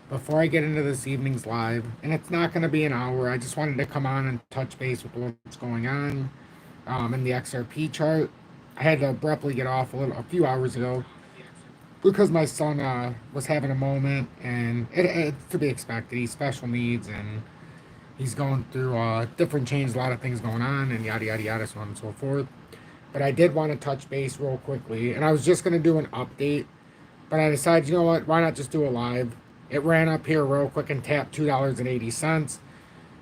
before I get into this evening's live, and it's not going to be an hour, I just wanted to come on and touch base with what's going on in the XRP chart. I had to abruptly get off a few hours ago because my son was having a moment, and it's to be expected. He's special needs, and he's going through different changes, a lot of things going on, and yada yada yada, so on and so forth. But I did want to touch base real quickly, and I was just going to do an update, but I decided, you know what, why not just do a live? It ran up here real quick and tapped $2.80.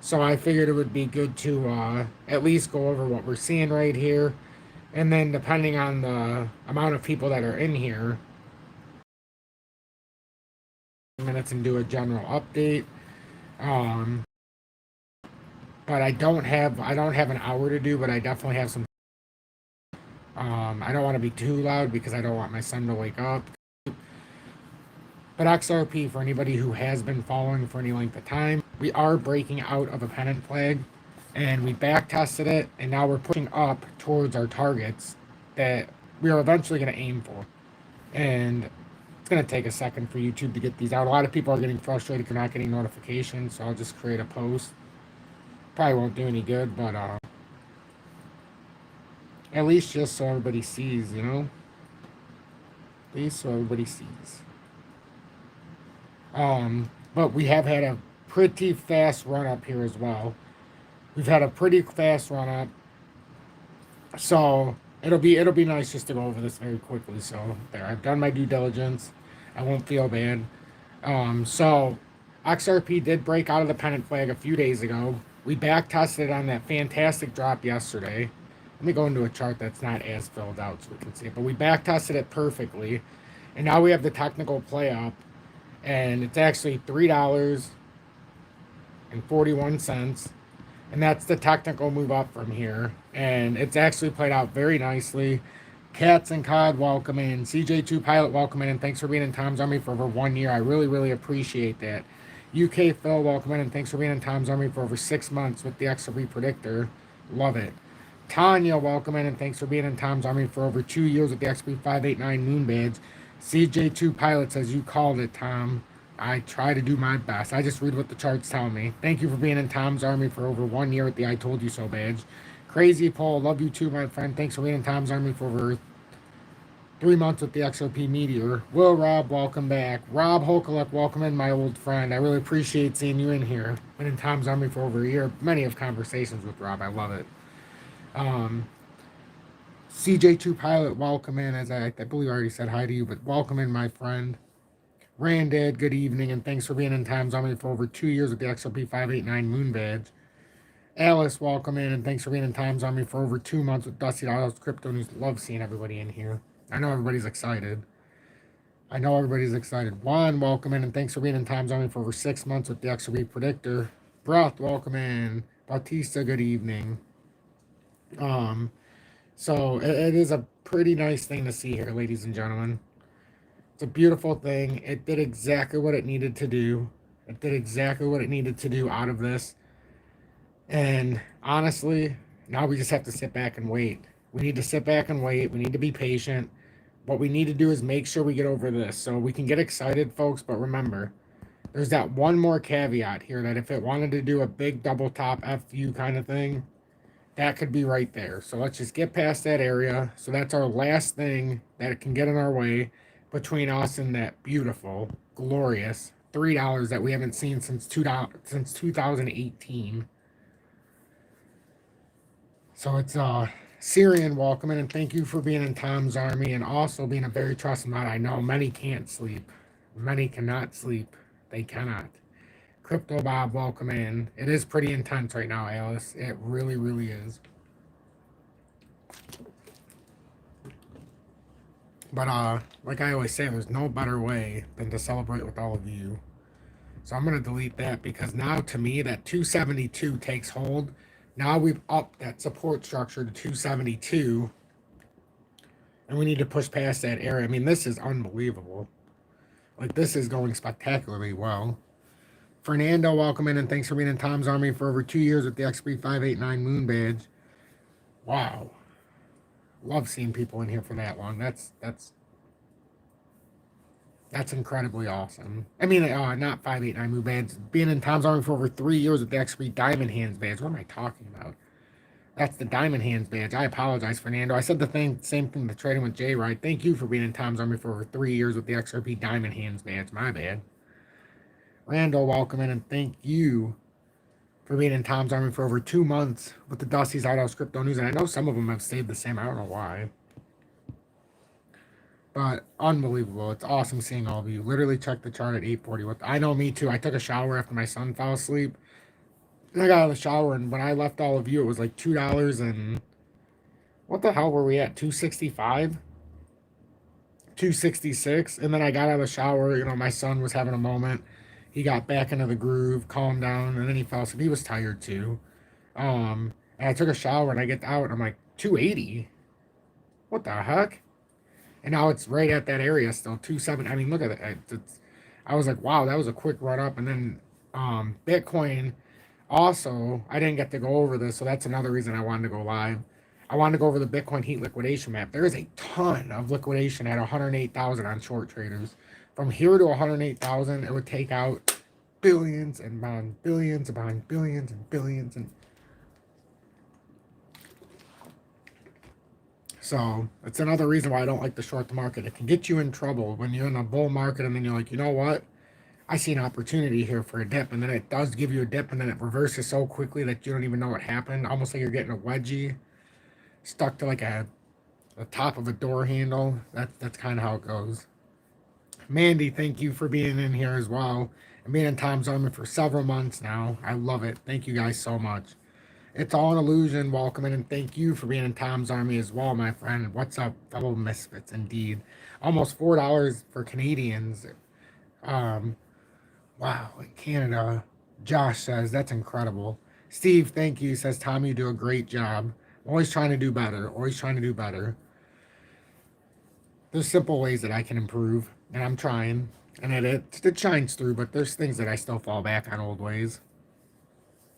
So I figured it would be good to at least go over what we're seeing right here. And then depending on the amount of people that are in here, minutes and do a general update. Um, but I don't have an hour to do, but I definitely have some. I don't want to be too loud because I don't want my son to wake up. But XRP, for anybody who has been following for any length of time, we are breaking out of a pennant flag, and we back tested it, and now we're pushing up towards our targets that we are eventually going to aim for. And it's going to take a second for YouTube to get these out. A lot of people are getting frustrated for not getting notifications, so I'll just create a post. Probably won't do any good, but at least just so everybody sees, you know? At least so everybody sees. But we have had a pretty fast run up here as well. We've had a pretty fast run up, so it'll be nice just to go over this very quickly. So there, I've done my due diligence. I won't feel bad. So XRP did break out of the pennant flag a few days ago. We back tested on that fantastic drop yesterday. Let me go into a chart that's not as filled out so we can see it. But we back tested it perfectly, and now we have the technical play up, and it's actually $3.41, and that's the technical move up from here. And it's actually played out very nicely. Cats and Cod, welcome in. CJ2 Pilot, welcome in, and thanks for being in Tom's Army for over 1 year. I really, really appreciate that. UK Phil, welcome in, and thanks for being in Tom's Army for over 6 months with the XRP Predictor. Love it. Tanya, welcome in, and thanks for being in Tom's Army for over 2 years with the XRP 589 Moon Badge. CJ2 Pilot says, you called it, Tom. I try to do my best. I just read what the charts tell me. Thank you for being in Tom's Army for over 1 year with the I Told You So badge. Crazy Paul, love you too, my friend. Thanks for being in Tom's Army for over 3 months with the XRP Meteor. Will Rob, welcome back. Rob Hokaluk, welcome in, my old friend. I really appreciate seeing you in here. Been in Tom's Army for over a year. Many of conversations with Rob. I love it. CJ2 Pilot, welcome in. As I believe I already said hi to you, but welcome in, my friend. Randad, good evening, and thanks for being in Tom's Army for over 2 years with the XRP 589 Moon Badge. Alice, welcome in, and thanks for being in Tom's Army for over 2 months with Dusty Dollars Crypto News. Love seeing everybody in here. I know everybody's excited. Juan, welcome in, and thanks for being in Tom's Army for over 6 months with the XRP Predictor. Broth, welcome in. Bautista, good evening. So it is a pretty nice thing to see here, ladies and gentlemen. It's a beautiful thing. It did exactly what it needed to do. It did exactly what it needed to do out of this. And honestly, now we just have to sit back and wait. We need to sit back and wait. We need to be patient. What we need to do is make sure we get over this. So we can get excited, folks, but remember, there's that one more caveat here that if it wanted to do a big double top FU kind of thing, that could be right there. So let's just get past that area. So that's our last thing that it can get in our way between us and that beautiful, glorious $3 that we haven't seen since 2018. So it's Syrian, welcome in, and thank you for being in Tom's Army and also being a very trusted mod. I know many can't sleep. Many cannot sleep. They cannot. Crypto Bob, welcome in. It is pretty intense right now, Alice. It really, really is. But like I always say, there's no better way than to celebrate with all of you. So I'm gonna delete that because now to me that 272 takes hold. Now we've upped that support structure to 272. And we need to push past that area. I mean, this is unbelievable. Like, this is going spectacularly well. Fernando, welcome in, and thanks for being in Tom's Army for over 2 years with the XP 589 Moon Badge. Wow. Love seeing people in here for that long. That's That's incredibly awesome. I mean, not 589 move badge. Being in Tom's Army for over 3 years with the XP Diamond Hands badge. What am I talking about? That's the Diamond Hands badge. I apologize, Fernando. I said the same thing to Trading with Jay Right. Thank you for being in Tom's Army for over 3 years with the XRP Diamond Hands badge. My bad. Randall, welcome in, and thank you for being in Tom's Army for over 2 months with the Dusty's Hideout Crypto News. And I know some of them have stayed the same. I don't know why. But unbelievable. It's awesome seeing all of you. Literally check the chart at 8:40. I know, me too. I took a shower after my son fell asleep. And I got out of the shower, and when I left all of you, it was like $2 and... What the hell were we at? 265? 266? And then I got out of the shower. You know, my son was having a moment. He got back into the groove, calmed down, and then he fell asleep. He was tired too. And I took a shower, and I get out, and I'm like, 280? What the heck? And now it's right at that area still, 270. I mean, look at it. I was like, wow, that was a quick run up. And then Bitcoin, also, I didn't get to go over this, so that's another reason I wanted to go live. I wanted to go over the Bitcoin heat liquidation map. There is a ton of liquidation at 108,000 on short traders. From here to 108,000, it would take out billions and bond billions and bond billions and billions and... So it's another reason why I don't like to short the market. It can get you in trouble when you're in a bull market and then you're like, you know what? I see an opportunity here for a dip, and then it does give you a dip, and then it reverses so quickly that you don't even know what happened. Almost like you're getting a wedgie stuck to like the top of a door handle. That's kind of how it goes. Mandy, thank you for being in here as well and being in Tom's Army for several months now. I love it. Thank you guys so much. It's all an illusion. Welcome in, and thank you for being in Tom's Army as well, my friend. What's up, fellow misfits? Indeed, almost $4 for Canadians. Wow, in Canada. Josh says that's incredible. Steve, thank you. Says Tom, you do a great job. Always trying to do better. Always trying to do better. There's simple ways that I can improve, and I'm trying. And it shines through, but there's things that I still fall back on old ways.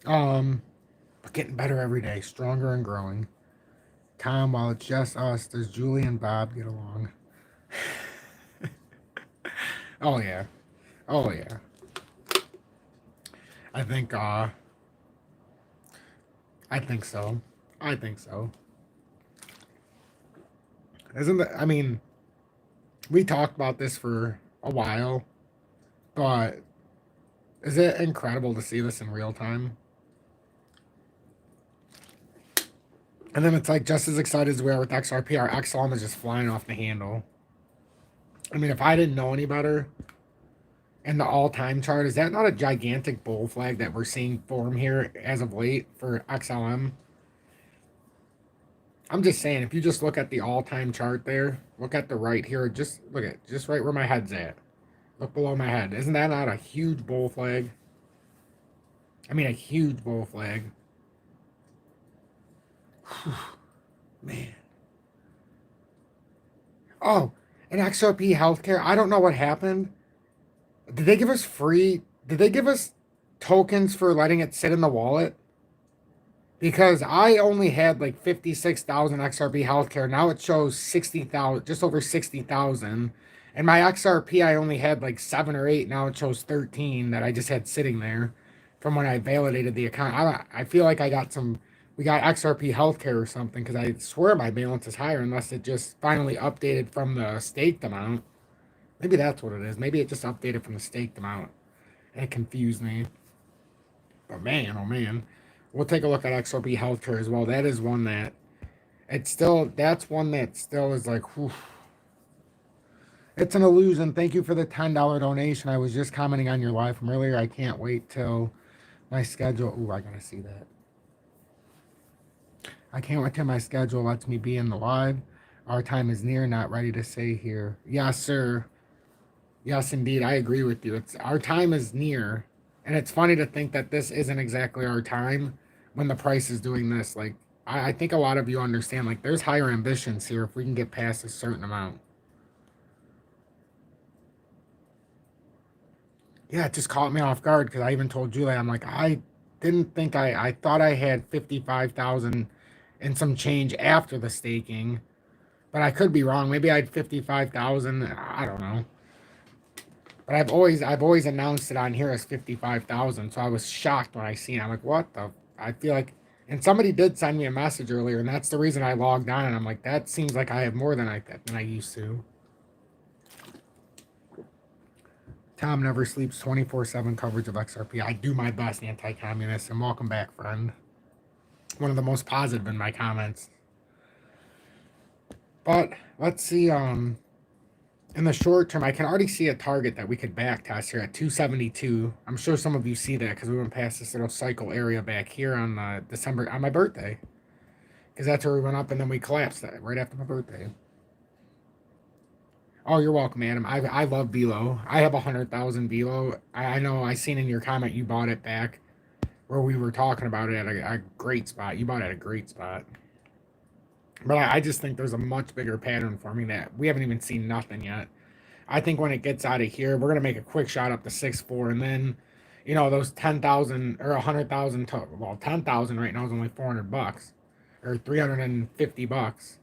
But getting better every day, stronger and growing. Tom, while it's just us, does Julie and Bob get along? Oh yeah. Oh yeah. I think so. I think so. Isn't that, I mean, we talked about this for a while, but is it incredible to see this in real time? And then it's like just as excited as we are with XRP, our XLM is just flying off the handle. I mean, if I didn't know any better, and the all-time chart, is that not a gigantic bull flag that we're seeing form here as of late for XLM? I'm just saying, if you just look at the all-time chart there, look at the right here, just look at just right where my head's at. Look below my head. Isn't that not a huge bull flag? I mean, a huge bull flag. Whew, man. Oh, and XRP Healthcare, I don't know what happened. Did they give us tokens for letting it sit in the wallet? Because I only had like 56,000 XRP Healthcare. Now it shows 60,000, just over 60,000. And my XRP, I only had like 7 or 8. Now it shows 13 that I just had sitting there from when I validated the account. I feel like we got XRP Healthcare or something, because I swear my balance is higher unless it just finally updated from the staked amount. Maybe that's what it is. Maybe it just updated from the staked amount. And it confused me. But man, oh man. We'll take a look at XRP Healthcare as well. That is one that that's one that still is like, whew. It's an illusion. Thank you for the $10 donation. I was just commenting on your live from earlier. I can't wait till my schedule. Ooh, I gotta see that. I can't wait till my schedule lets me be in the live. Our time is near, not ready to say here. Yes, sir. Yes, indeed. I agree with you. Our time is near. And it's funny to think that this isn't exactly our time when the price is doing this. Like, I think a lot of you understand, like, there's higher ambitions here if we can get past a certain amount. Yeah, it just caught me off guard, because I even told Julie, I'm like, I didn't think I thought I had 55,000 and some change after the staking, but I could be wrong. Maybe I had 55,000. I don't know. But I've always announced it on here as 55,000. So I was shocked when I seen it. I'm like, what the? I feel like, and somebody did send me a message earlier, and that's the reason I logged on. And I'm like, that seems like I have more than I used to. Tom never sleeps. 24/7 coverage of XRP. I do my best, anti-communist. And welcome back, friend. One of the most positive in my comments. But let's see. In the short term, I can already see a target that we could back test here at 272. I'm sure some of you see that because we went past this little cycle area back here on on my birthday. Because that's where we went up and then we collapsed that right after my birthday. Oh, you're welcome, Adam. I love VELO. I have 100,000 VELO. I know I seen in your comment you bought it back where we were talking about it at a great spot. You bought it at a great spot. But I just think there's a much bigger pattern forming that we haven't even seen nothing yet. I think when it gets out of here, we're gonna make a quick shot up to 6.4, and then, you know, those 10,000 or 100,000. Well, 10,000 right now is only $400 or $350.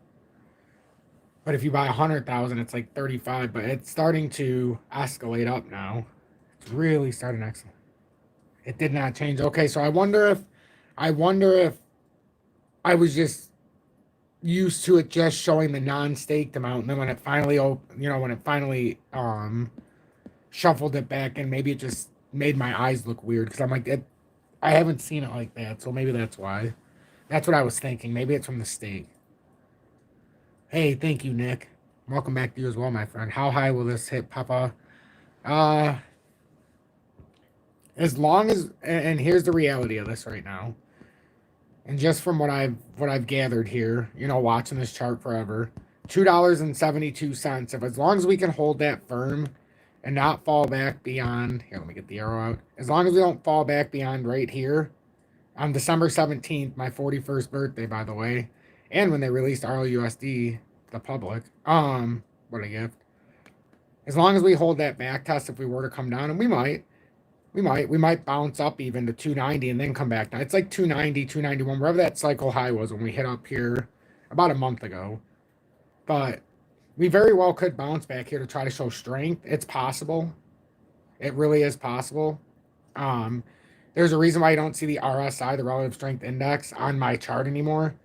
But if you buy 100,000, it's like 35. But it's starting to escalate up now. It's really starting to escalate. It did not change. Okay, so I wonder if I was just used to it just showing the non-staked amount, and then when it finally shuffled it back in, maybe it just made my eyes look weird because I'm like, I haven't seen it like that, so maybe that's why. That's what I was thinking. Maybe it's from the stake. Hey, thank you, Nick. Welcome back to you as well, my friend. How high will this hit, Papa? As long as, and here's the reality of this right now. And just from what I've gathered here, you know, watching this chart forever, $2.72. If as long as we can hold that firm and not fall back beyond, here, let me get the arrow out. As long as we don't fall back beyond right here, on December 17th, my 41st birthday, by the way, and when they released RLUSD, the public, what a gift. As long as we hold that back test, if we were to come down, and we might bounce up even to 290 and then come back down. It's like 290, 291, wherever that cycle high was when we hit up here about a month ago. But we very well could bounce back here to try to show strength. It's possible. It really is possible. There's a reason why I don't see the RSI, the Relative Strength Index, on my chart anymore.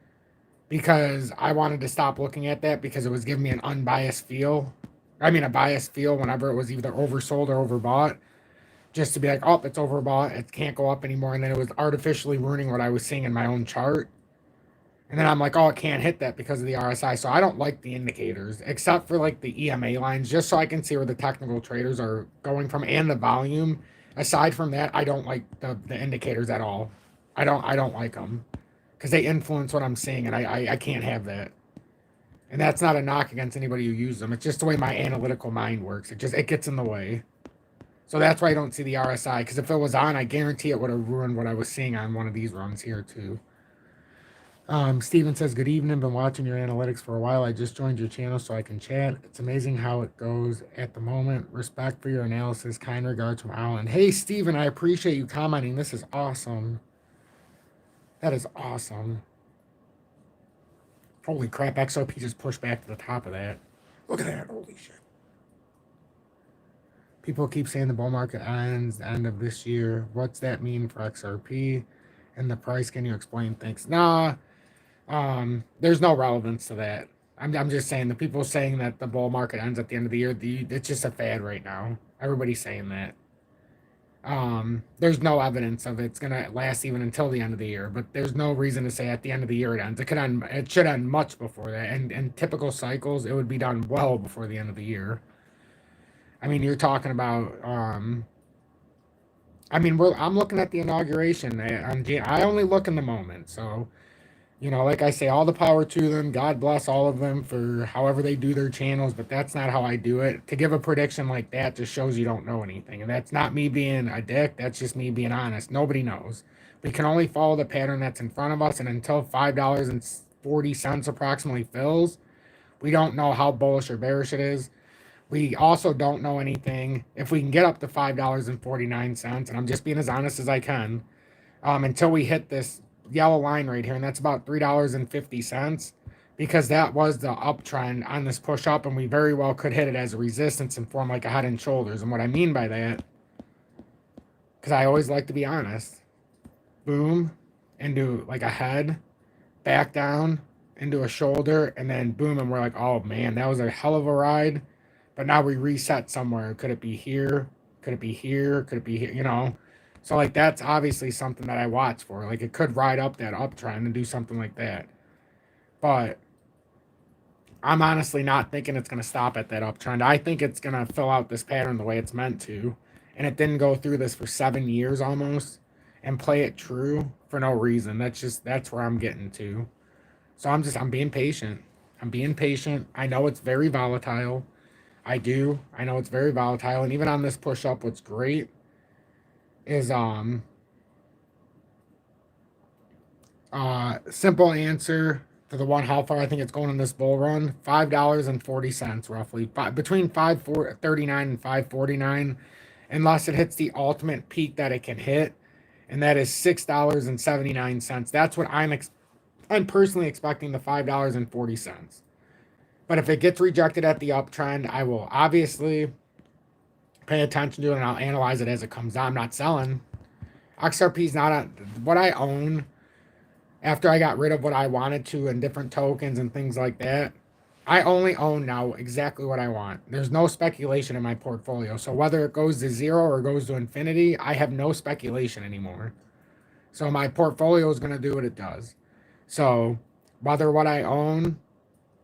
Because I wanted to stop looking at that because it was giving me an unbiased feel. I mean, a biased feel whenever it was either oversold or overbought. Just to be like, oh, it's overbought, it can't go up anymore. And then it was artificially ruining what I was seeing in my own chart. And then I'm like, oh, it can't hit that because of the RSI. So I don't like the indicators, except for like the EMA lines, just so I can see where the technical traders are going from and the volume. Aside from that, I don't like the indicators at all. I don't like them because they influence what I'm seeing, and I can't have that. And that's not a knock against anybody who uses them. It's just the way my analytical mind works. It gets in the way. So that's why I don't see the RSI, because if it was on, I guarantee it would have ruined what I was seeing on one of these runs here too. Steven says, good evening, been watching your analytics for a while. I just joined your channel so I can chat. It's amazing how it goes at the moment. Respect for your analysis. Kind regards from Alan. Hey, Steven, I appreciate you commenting. This is awesome. That is awesome. Holy crap, XRP just pushed back to the top of that. Look at that, holy shit. People keep saying the bull market ends the end of this year. What's that mean for XRP and the price? Can you explain things? Nah, there's no relevance to that. I'm just saying the people saying that the bull market ends at the end of the year, it's just a fad right now. Everybody's saying that. There's no evidence of it's gonna last even until the end of the year, but there's no reason to say at the end of the year it ends. It should end much before that. And in typical cycles, it would be done well before the end of the year. I mean, you're talking about, I'm looking at the inauguration. I only look in the moment. So, you know, like I say, all the power to them. God bless all of them for however they do their channels, but that's not how I do it. To give a prediction like that just shows you don't know anything. And that's not me being a dick. That's just me being honest. Nobody knows. We can only follow the pattern that's in front of us. And until $5.40 approximately fills, we don't know how bullish or bearish it is. We also don't know anything if we can get up to $5.49, and I'm just being as honest as I can, until we hit this yellow line right here, and that's about $3.50. because that was the uptrend on this push up, and we very well could hit it as a resistance and form like a head and shoulders. And what I mean by that, because I always like to be honest, boom, into like a head, back down into a shoulder, and then boom, and we're like, oh man, that was a hell of a ride. But now we reset somewhere. Could it be here? Could it be here? Could it be here? You know? So like that's obviously something that I watch for. Like it could ride up that uptrend and do something like that. But I'm honestly not thinking it's going to stop at that uptrend. I think it's going to fill out this pattern the way it's meant to. And it didn't go through this for 7 years almost and play it true for no reason. That's where I'm getting to. So I'm being patient. I'm being patient. I know it's very volatile. I do. I know it's very volatile. And even on this push up, what's great is simple answer to the one, how far I think it's going in this bull run, $5.40 roughly, between 5.39 and 5.49, unless it hits the ultimate peak that it can hit, and that is $6.79. That's what I'm personally expecting, the $5.40. But if it gets rejected at the uptrend, I will obviously pay attention to it and I'll analyze it as it comes down. I'm not selling. XRP is not what I own. After I got rid of what I wanted to and different tokens and things like that, I only own now exactly what I want. There's no speculation in my portfolio. So whether it goes to zero or goes to infinity, I have no speculation anymore. So my portfolio is going to do what it does. So whether what I own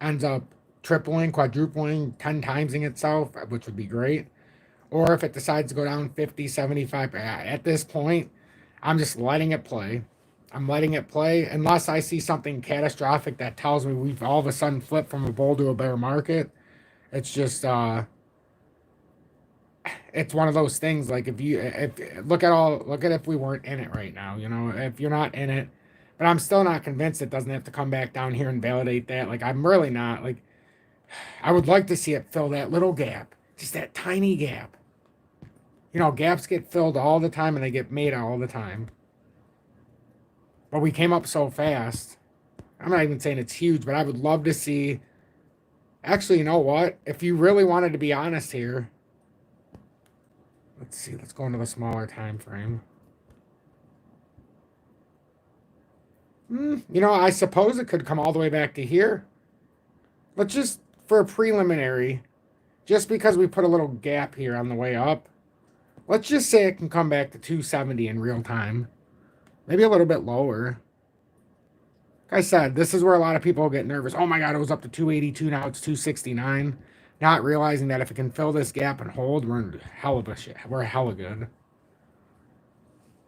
ends up tripling, quadrupling, 10 timesing itself, which would be great, or if it decides to go down 50, 75, at this point, I'm just letting it play. I'm letting it play unless I see something catastrophic that tells me we've all of a sudden flipped from a bull to a bear market. It's just it's one of those things. Like if look at if we weren't in it right now, you know, if you're not in it, but I'm still not convinced it doesn't have to come back down here and validate that. Like I'm really not. Like I would like to see it fill that little gap, just that tiny gap. You know, gaps get filled all the time and they get made all the time. But we came up so fast. I'm not even saying it's huge, but I would love to see. Actually, you know what? If you really wanted to be honest here, let's see. Let's go into the smaller time frame. You know, I suppose it could come all the way back to here. Let's just, for a preliminary, just because we put a little gap here on the way up, let's just say it can come back to 270 in real time. Maybe a little bit lower. Like I said, this is where a lot of people get nervous. Oh my God, it was up to 282, now it's 269. Not realizing that if it can fill this gap and hold, we're in hell of a shit. We're hella good.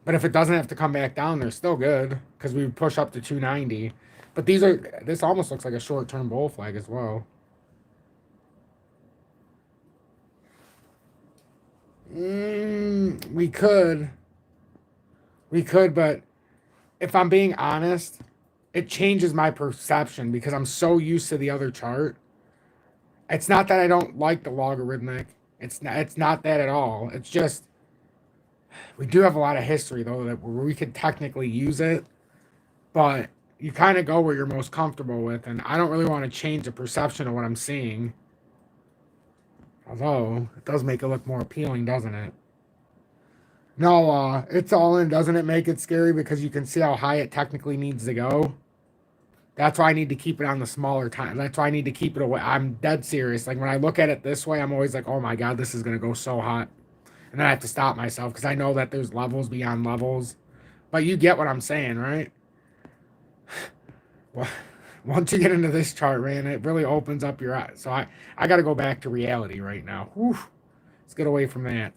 But if it doesn't have to come back down, they're still good because we push up to 290. But this almost looks like a short-term bull flag as well. We could, but if I'm being honest, it changes my perception because I'm so used to the other chart. It's not that I don't like the logarithmic. It's not that at all. It's just we do have a lot of history though that where we could technically use it, but you kind of go where you're most comfortable with, and I don't really want to change the perception of what I'm seeing. Although it does make it look more appealing, doesn't it? No, it's all in. Doesn't it make it scary because you can see how high it technically needs to go? That's why I need to keep it on the smaller time. That's why I need to keep it away. I'm dead serious. Like when I look at it this way, I'm always like, oh my God, this is going to go so hot. And then I have to stop myself because I know that there's levels beyond levels. But you get what I'm saying, right? Well, once you get into this chart, man, it really opens up your eyes. So I got to go back to reality right now. Whew. Let's get away from that.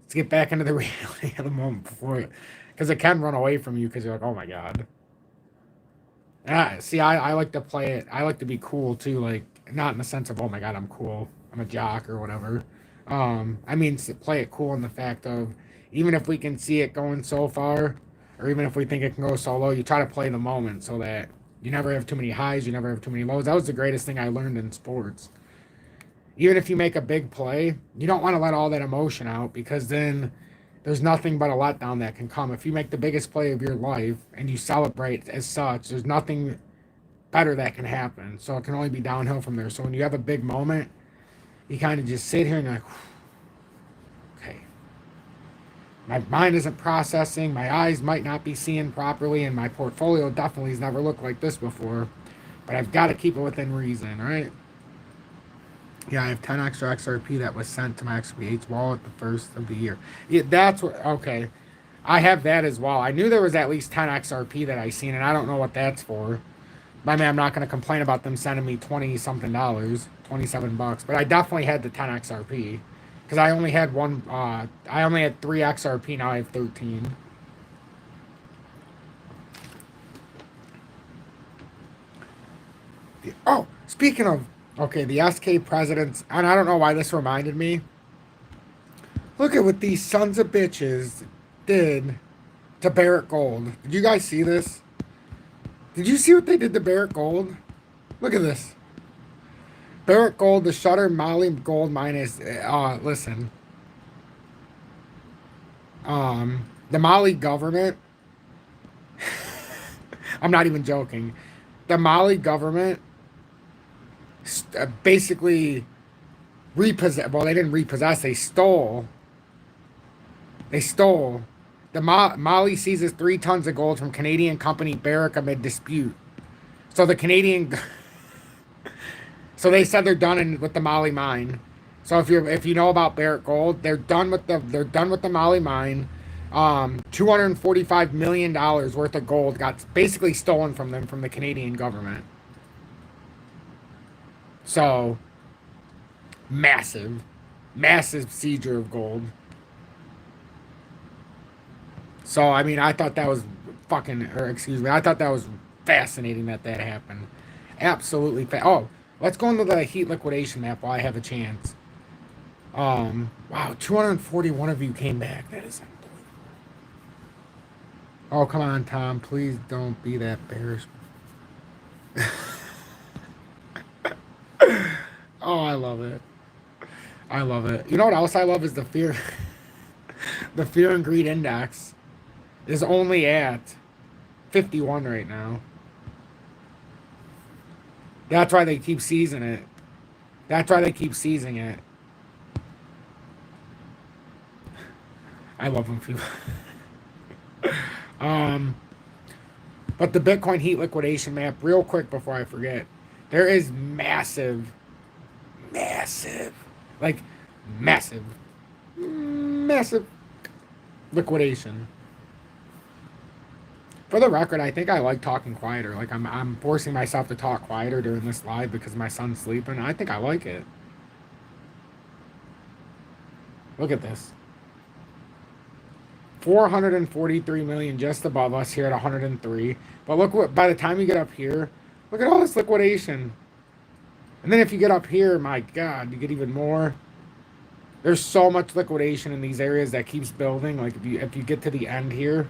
Let's get back into the reality of the moment before it, because it can run away from you because you're like, oh my God. See, I like to play it. I like to be cool too, like not in the sense of, oh my God, I'm cool, I'm a jock or whatever. I mean, play it cool in the fact of even if we can see it going so far, or even if we think it can go so low, you try to play the moment so that you never have too many highs, you never have too many lows. That was the greatest thing I learned in sports. Even if you make a big play, you don't want to let all that emotion out because then there's nothing but a letdown that can come. If you make the biggest play of your life and you celebrate as such, there's nothing better that can happen. So it can only be downhill from there. So when you have a big moment, you kind of just sit here and you're like, okay, my mind isn't processing, my eyes might not be seeing properly, and my portfolio definitely has never looked like this before. But I've got to keep it within reason, right? Yeah, I have 10 extra XRP that was sent to my XRP wallet the first of the year. Yeah, that's what, okay. I have that as well. I knew there was at least 10 XRP that I seen, and I don't know what that's for. I mean, I'm not going to complain about them sending me 20 something dollars, 27 bucks, but I definitely had the 10 XRP because I only had I only had 3 XRP, now I have 13. Oh, speaking of, okay, the SK presidents, and I don't know why this reminded me. Look at what these sons of bitches did to Barrick Gold. Did you guys see this? Did you see what they did to Barrick Gold? Look at this. Barrick Gold, the Shutter Mali gold mine is, listen. The Mali government, I'm not even joking. The Mali government basically repossessed, well, they didn't repossess, they stole. They stole. The Mali seizes 3 tons of gold from Canadian company Barrick amid dispute. So the Canadian, so they said they're done with the Mali mine. So if you know about Barrick Gold, they're done with the Mali mine. $245 million worth of gold got basically stolen from them from the Canadian government. So massive seizure of gold. So, I mean, I thought that was I thought that was fascinating that happened. Absolutely. Oh, let's go into the heat liquidation map while I have a chance. Wow, 241 of you came back. That is unbelievable. Oh, come on, Tom. Please don't be that bearish. Oh, I love it. I love it. You know what else I love is the fear. The fear and greed index is only at 51 right now. That's why they keep seizing it. That's why they keep seizing it. I love them. But the Bitcoin heat liquidation map, real quick before I forget, there is massive, like massive liquidation. For the record, I think I like talking quieter. Like I'm forcing myself to talk quieter during this live because my son's sleeping. I think I like it. Look at this. 443 million just above us here at 103. But look what, by the time you get up here, look at all this liquidation. And then if you get up here, my God, you get even more. There's so much liquidation in these areas that keeps building. Like if you get to the end here,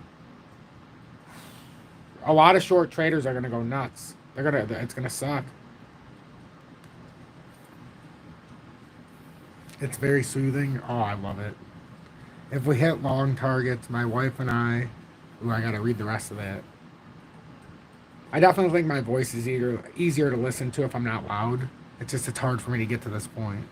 a lot of short traders are gonna go nuts. It's gonna suck. It's very soothing. Oh, I love it. If we hit long targets, my wife and I, ooh, I gotta read the rest of that. I definitely think my voice is easier to listen to if I'm not loud. It's hard for me to get to this point.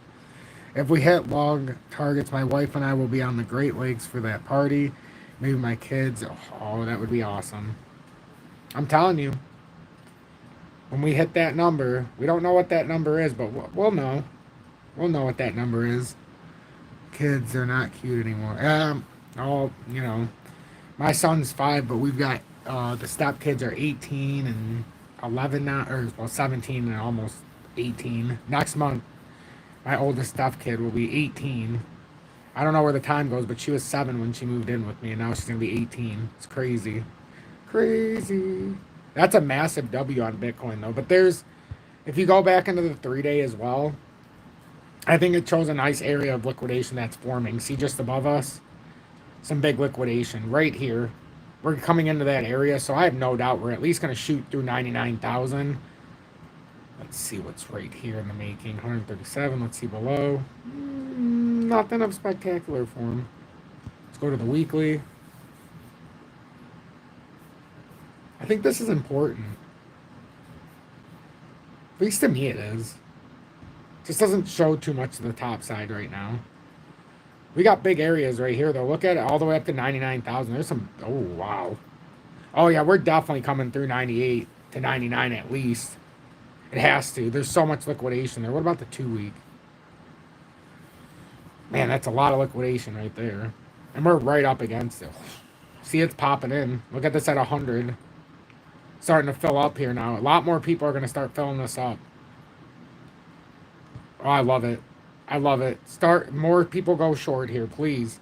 If we hit long targets, my wife and I will be on the Great Lakes for that party. Maybe my kids. Oh, that would be awesome. I'm telling you, when we hit that number, we don't know what that number is, but we'll know. We'll know what that number is. Kids, they're not cute anymore. You know, my son's 5, but we've got the step kids are 18 and 11 now, or well, 17 and almost 18. Next month, my oldest step kid will be 18. I don't know where the time goes, but she was 7 when she moved in with me, and now she's gonna be 18. It's crazy. Crazy. That's a massive W on Bitcoin though. But if you go back into the 3-day as well, I think it shows a nice area of liquidation that's forming. See just above us? Some big liquidation right here. We're coming into that area, so I have no doubt we're at least going to shoot through 99,000. Let's see what's right here in the making. 137. Let's see below. Nothing of spectacular form. Let's go to the weekly. I think this is important. least to me it is. Just doesn't show too much to the top side right now. We got big areas right here, though. Look at it all the way up to 99,000. There's some... Oh, wow. Oh, yeah, we're definitely coming through 98 to 99 at least. It has to. There's so much liquidation there. What about the 2-week? Man, that's a lot of liquidation right there. And we're right up against it. See, it's popping in. Look at this at 100. Starting to fill up here now. A lot more people are going to start filling this up. Oh, I love it. I love it. More people go short here, please.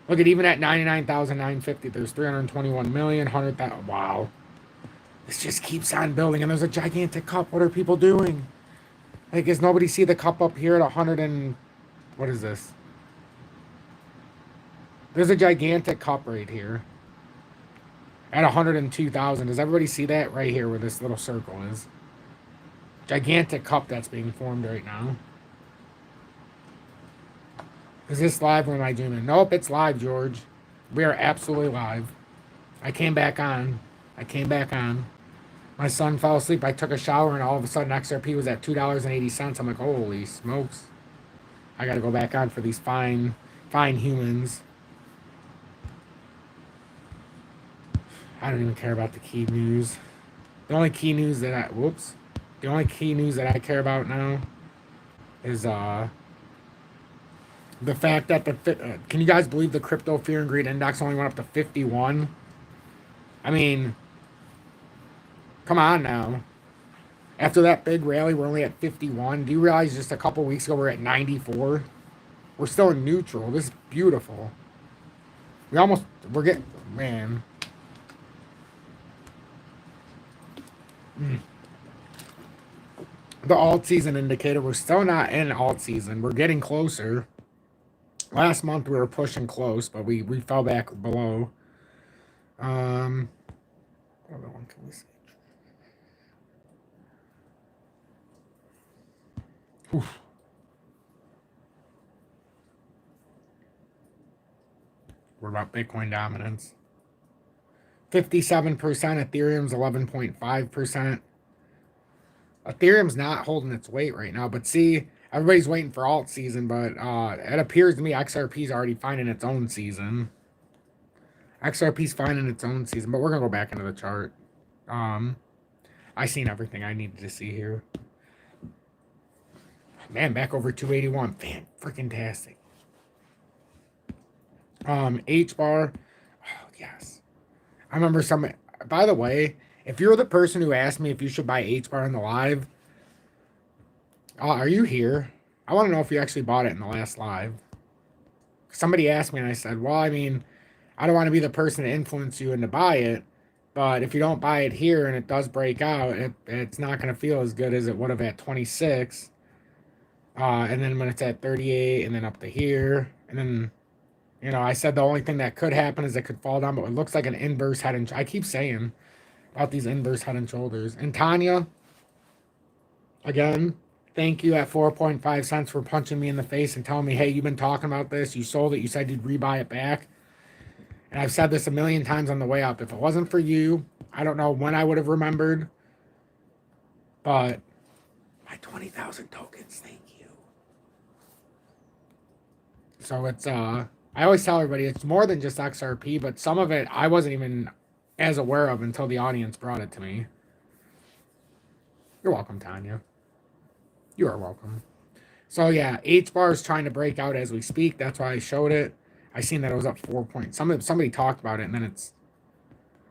Look at even at 99,950, there's 321 million, 100,000. Wow. This just keeps on building, and there's a gigantic cup. What are people doing? Like, does nobody see the cup up here at 100 and... What is this? There's a gigantic cup right here. At 102,000. Does everybody see that? Right here where this little circle is. Gigantic cup that's being formed right now. Is this live or am I dreaming? Nope, it's live, George. We are absolutely live. I came back on. My son fell asleep. I took a shower and all of a sudden XRP was at $2.80. I'm like, holy smokes. I got to go back on for these fine humans. I don't even care about the key news. The only key news that I care about now is the fact that can you guys believe the crypto fear and greed index only went up to 51? I mean, come on now. After that big rally, we're only at 51. Do you realize just a couple weeks ago we're at 94? We're still in neutral. This is beautiful. We're getting, man. The alt season indicator, we're still not in alt season. We're getting closer. Last month we were pushing close, but we fell back below. What other one can we see? Oof. What about Bitcoin dominance? 57%, Ethereum's 11.5%. Ethereum's not holding its weight right now, but see, everybody's waiting for alt season, but it appears to me XRP's already finding its own season. XRP's finding its own season, but we're going to go back into the chart. I seen everything I needed to see here. Man, back over 281. Man, freaking tastic. H-bar. Oh, yes. I remember by the way, if you're the person who asked me if you should buy H-bar in the live, are you here? I want to know if you actually bought it in the last live. Somebody asked me and I said, well, I mean, I don't want to be the person to influence you into buy it, but if you don't buy it here and it does break out, it's not going to feel as good as it would have at 26. And then when it's at 38 and then up to here, and then, you know, I said the only thing that could happen is it could fall down, but it looks like an inverse head and I keep saying about these inverse head and shoulders. And Tanya, again, thank you at 4.5 cents for punching me in the face and telling me, hey, you've been talking about this. You sold it. You said you'd rebuy it back. And I've said this a million times on the way up. If it wasn't for you, I don't know when I would have remembered. But my 20,000 tokens, thank you. So it's, I always tell everybody it's more than just XRP, but some of it I wasn't even as aware of until the audience brought it to me. You're welcome, Tanya. You are welcome. So yeah, H-bar is trying to break out as we speak. That's why I showed it. I seen that it was up 4 points. Somebody talked about it, and then it's...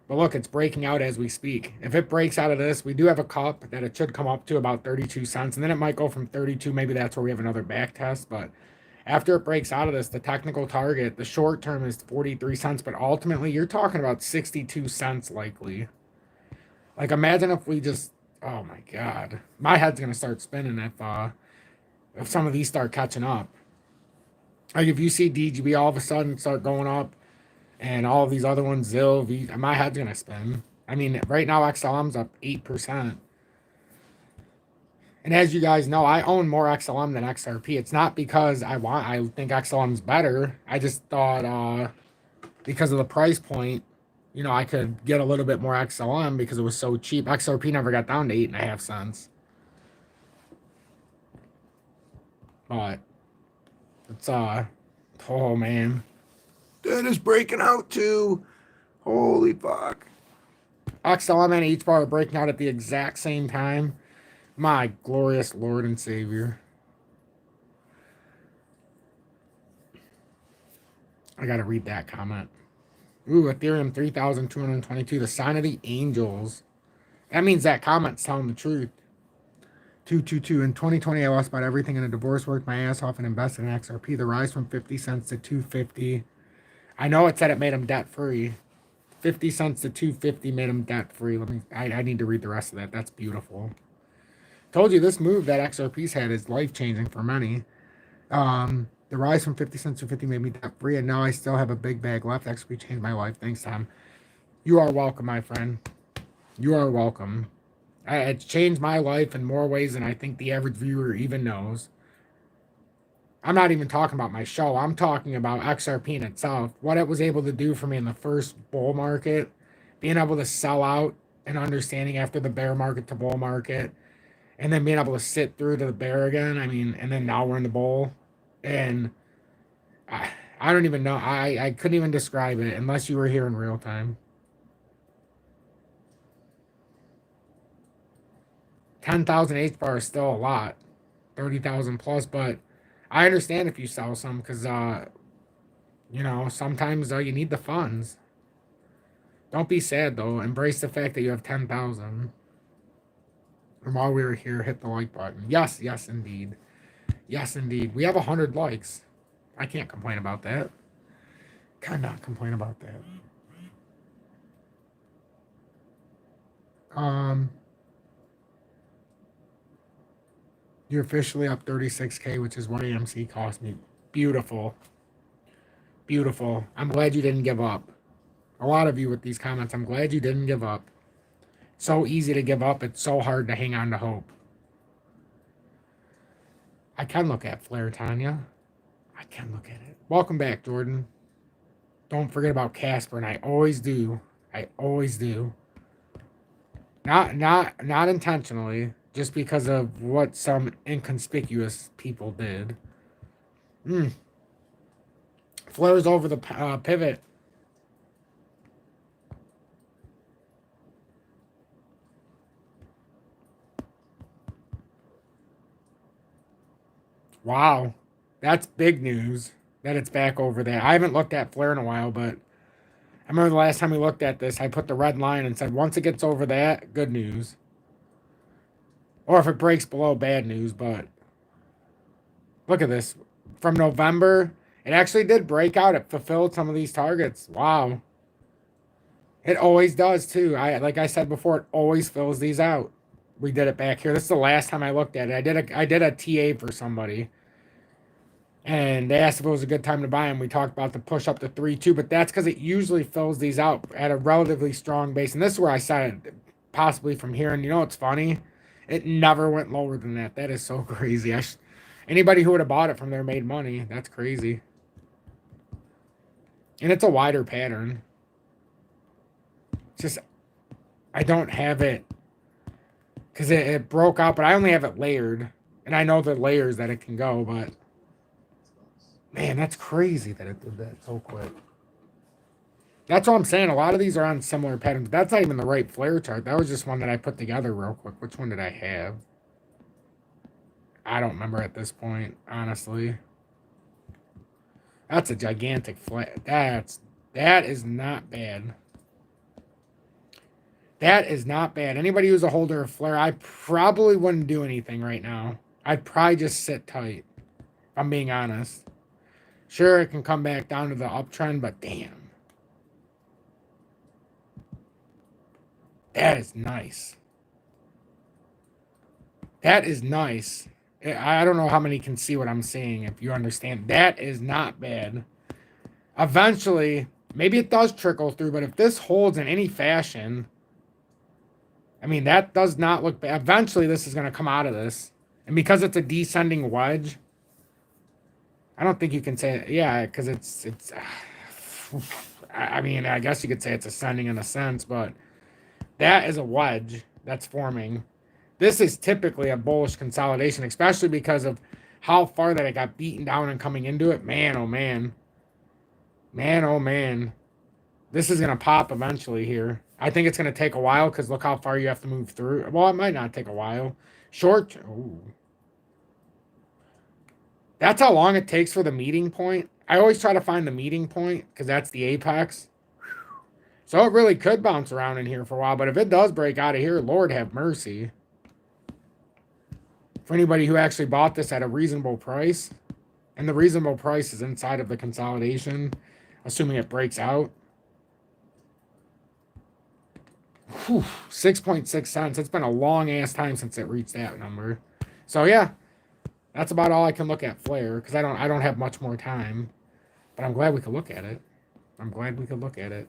But look, it's breaking out as we speak. If it breaks out of this, we do have a cup that it should come up to about 32 cents, and then it might go from 32. Maybe that's where we have another back test, but after it breaks out of this, the technical target, the short term is 43 cents, but ultimately you're talking about 62 cents likely. Like, imagine if we just... Oh my God. My head's going to start spinning if some of these start catching up. Like if you see DGB all of a sudden start going up and all of these other ones, ZIL, my head's going to spin. I mean, right now XLM's up 8%. And as you guys know, I own more XLM than XRP. It's not because I think XLM's better. I just thought because of the price point, you know, I could get a little bit more XLM because it was so cheap. XRP never got down to 8.5 cents. But it's oh man, that is breaking out too. Holy fuck. XLM and H bar are breaking out at the exact same time. My glorious Lord and Savior. I gotta read that comment. Ooh, Ethereum 3,222, the sign of the angels. That means that comment's telling the truth. 222. In 2020, I lost about everything in a divorce, worked my ass off, and invested in XRP. The rise from 50 cents to 250. I know it said it made him debt free. 50 cents to 250 made him debt free. I need to read the rest of that. That's beautiful. Told you this move that XRP's had is life changing for many. The rise from 50 cents to 50 made me debt free, and now I still have a big bag left. XRP changed my life. Thanks, Tom. You are welcome, my friend. You are welcome. It's changed my life in more ways than I think the average viewer even knows. I'm not even talking about my show. I'm talking about XRP in itself. What it was able to do for me in the first bull market. Being able to sell out and understanding after the bear market to bull market. And then being able to sit through to the bear again. I mean, and then now we're in the bull. And I don't even know. I couldn't even describe it unless you were here in real time. 10,000 H bar is still a lot. 30,000 plus, but I understand if you sell some because, you know, sometimes you need the funds. Don't be sad, though. Embrace the fact that you have 10,000. And while we were here, hit the like button. Yes, yes, indeed. Yes, indeed. We have 100 likes. I can't complain about that. Cannot complain about that. You're officially up 36K, which is what AMC cost me. Beautiful. Beautiful. I'm glad you didn't give up. A lot of you with these comments, I'm glad you didn't give up. So easy to give up. It's so hard to hang on to hope. I can look at Flare, Tanya. I can look at it. Welcome back, Jordan. Don't forget about Casper, and I always do. I always do. Not intentionally, just because of what some inconspicuous people did. Flares over the pivot. Wow. That's big news that it's back over there. I haven't looked at Flare in a while, but I remember the last time we looked at this, I put the red line and said, once it gets over that, good news. Or if it breaks below, bad news, but look at this. From November, it actually did break out. It fulfilled some of these targets. Wow. It always does, too. Like I said before, it always fills these out. We did it back here. This is the last time I looked at it. I did a TA for somebody. And they asked if it was a good time to buy them. We talked about the push up to 3.2, but that's because it usually fills these out at a relatively strong base. And this is where I said it, possibly from here. And you know what's funny? It never went lower than that. That is so crazy. Anybody who would have bought it from there made money. That's crazy. And it's a wider pattern. It's just, I don't have it because it broke out, but I only have it layered. And I know the layers that it can go, but man, that's crazy that it did that so quick. That's what I'm saying. A lot of these are on similar patterns. That's not even the right flare chart. That was just one that I put together real quick. Which one did I have? I don't remember at this point, honestly. That's a gigantic flare. That is not bad. That is not bad. Anybody who's a holder of flare, I probably wouldn't do anything right now. I'd probably just sit tight, if I'm being honest. Sure, it can come back down to the uptrend, but damn. That is nice. That is nice. I don't know how many can see what I'm saying, if you understand. That is not bad. Eventually, maybe it does trickle through, but if this holds in any fashion, I mean, that does not look bad. Eventually, this is going to come out of this. And because it's a descending wedge, I don't think you can say, yeah, because it's I mean, I guess you could say it's ascending in a sense, but that is a wedge that's forming. This is typically a bullish consolidation, especially because of how far that it got beaten down and coming into it. Man, oh man. Man, oh man. This is going to pop eventually here. I think it's going to take a while because look how far you have to move through. Well, it might not take a while. Short. Ooh. That's how long it takes for the meeting point. I always try to find the meeting point because that's the apex. So it really could bounce around in here for a while. But if it does break out of here, Lord have mercy. For anybody who actually bought this at a reasonable price. And the reasonable price is inside of the consolidation. Assuming it breaks out. 6.6 cents. It's been a long ass time since it reached that number. So yeah. That's about all I can look at Flare, because I don't have much more time. But I'm glad we could look at it. I'm glad we could look at it.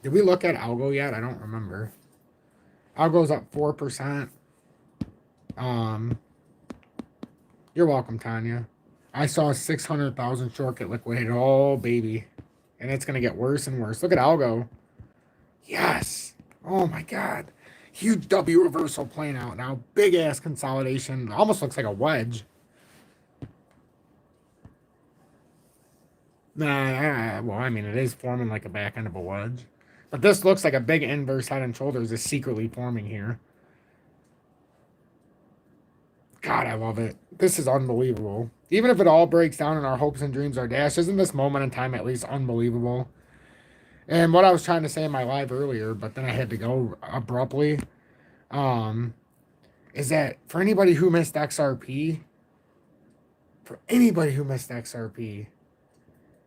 Did we look at Algo yet? I don't remember. Algo's up 4%. You're welcome, Tanya. I saw a 600,000 short get liquidated. Oh, baby. And it's going to get worse and worse. Look at Algo. Yes. Oh, my God. Huge W reversal playing out now. Big ass consolidation. Almost looks like a wedge. Nah, well, I mean, it is forming like a back end of a wedge. But this looks like a big inverse head and shoulders is secretly forming here. God, I love it. This is unbelievable. Even if it all breaks down and our hopes and dreams are dashed, isn't this moment in time at least unbelievable? And what I was trying to say in my live earlier, but then I had to go abruptly, is that for anybody who missed XRP,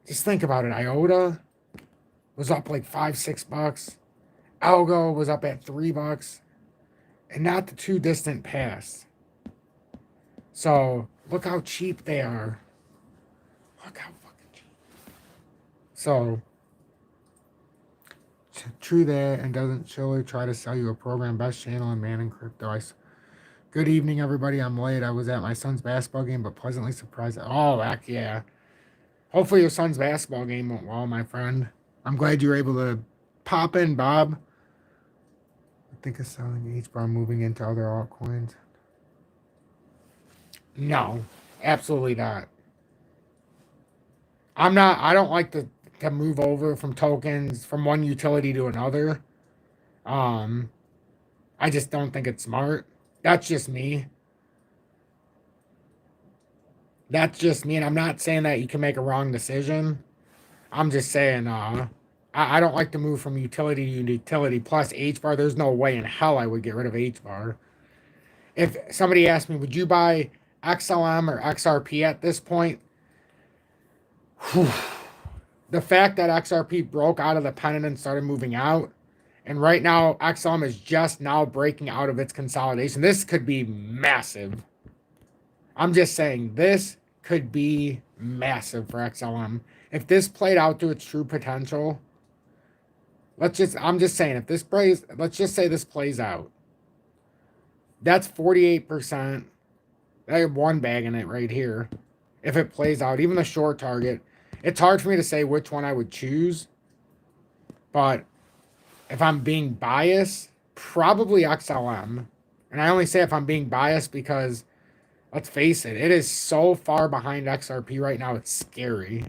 just think about it. IOTA was up like $5-6. Algo was up at $3, and not the too distant past. So look how cheap they are. Look how fucking cheap. So true that, and doesn't Schiller try to sell you a program? Best channel in man in crypto. Good evening, everybody. I'm late. I was at my son's basketball game, but pleasantly surprised. Oh, heck yeah. Hopefully your son's basketball game went well, my friend. I'm glad you were able to pop in, Bob. I think of selling each bar, moving into other altcoins. No, absolutely not. I don't like to move over from tokens from one utility to another. I just don't think it's smart. That's just me. And I'm not saying that you can make a wrong decision. I'm just saying, I don't like to move from utility to utility plus H bar. There's no way in hell I would get rid of H bar. If somebody asked me, would you buy XLM or XRP at this point? The fact that XRP broke out of the pennant and started moving out, and right now XLM is just now breaking out of its consolidation. This could be massive. I'm just saying this could be massive for XLM. If this played out to its true potential, I'm just saying, if this plays, let's just say this plays out. That's 48%. I have one bag in it right here. If it plays out, even the short target, it's hard for me to say which one I would choose. But if I'm being biased, probably XLM. And I only say if I'm being biased because, let's face it, it is so far behind XRP right now, it's scary.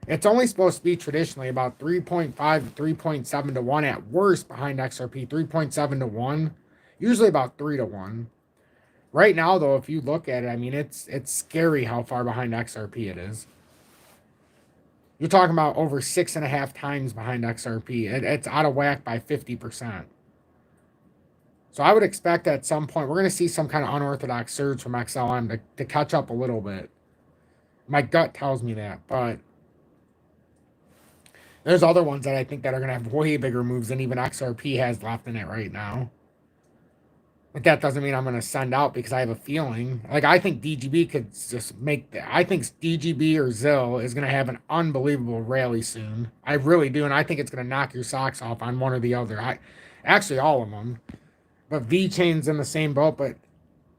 It's only supposed to be traditionally about 3.5 to 3.7 to 1 at worst behind XRP, 3.7 to 1, usually about 3 to 1. Right now, though, if you look at it, I mean, it's scary how far behind XRP it is. You're talking about over 6.5 times behind XRP. It's out of whack by 50%. So I would expect at some point we're going to see some kind of unorthodox surge from XLM to catch up a little bit. My gut tells me that, but there's other ones that I think that are going to have way bigger moves than even XRP has left in it right now. But that doesn't mean I'm going to send out because I have a feeling. Like, I think DGB could just make that. I think DGB or ZIL is going to have an unbelievable rally soon. I really do. And I think it's going to knock your socks off on one or the other. Actually, all of them. But VeChain's in the same boat. But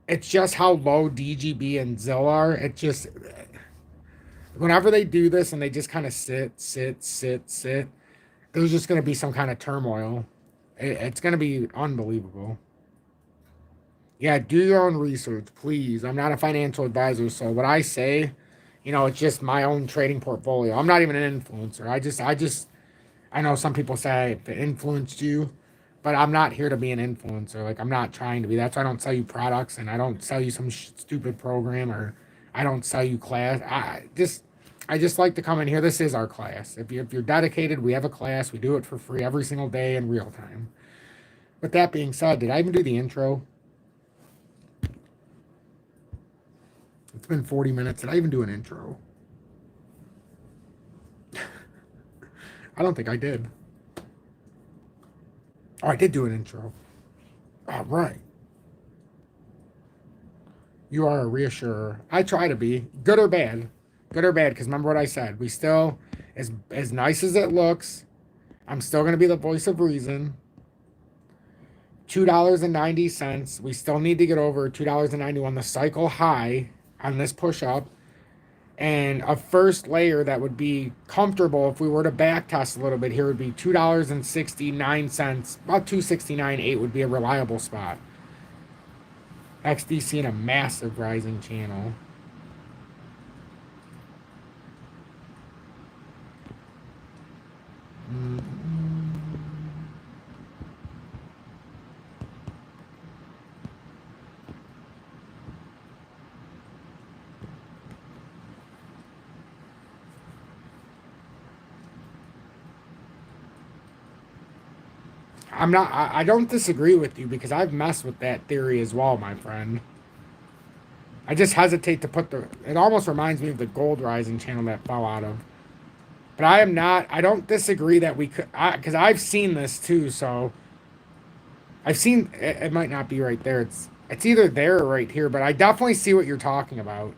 it's just how low DGB and ZIL are. It just, whenever they do this and they just kind of sit, there's just going to be some kind of turmoil. It's going to be unbelievable. Yeah, do your own research, please. I'm not a financial advisor, so what I say, it's just my own trading portfolio. I'm not even an influencer. I know some people say if it influenced you, but I'm not here to be an influencer. Like, I'm not trying to be. That's why I don't sell you products and I don't sell you some stupid program, or I don't sell you class. I just like to come in here. This is our class. If you're dedicated, we have a class. We do it for free every single day in real time. With that being said, did I even do the intro? It's been 40 minutes. Did I even do an intro? I don't think I did. Oh, I did do an intro. All right. You are a reassurer. I try to be. Good or bad. Good or bad, because remember what I said. We still, as nice as it looks, I'm still going to be the voice of reason. $2.90. We still need to get over $2.91, the cycle high on this push up. And a first layer that would be comfortable if we were to back test a little bit here would be $2.69. About 269.8 would be a reliable spot. XDC in a massive rising channel. I don't disagree with you because I've messed with that theory as well, my friend. I just hesitate to put it almost reminds me of the gold rising channel that fell out of. But I don't disagree that we could, because I've seen this too, so I've seen, it might not be right there. It's either there or right here, but I definitely see what you're talking about.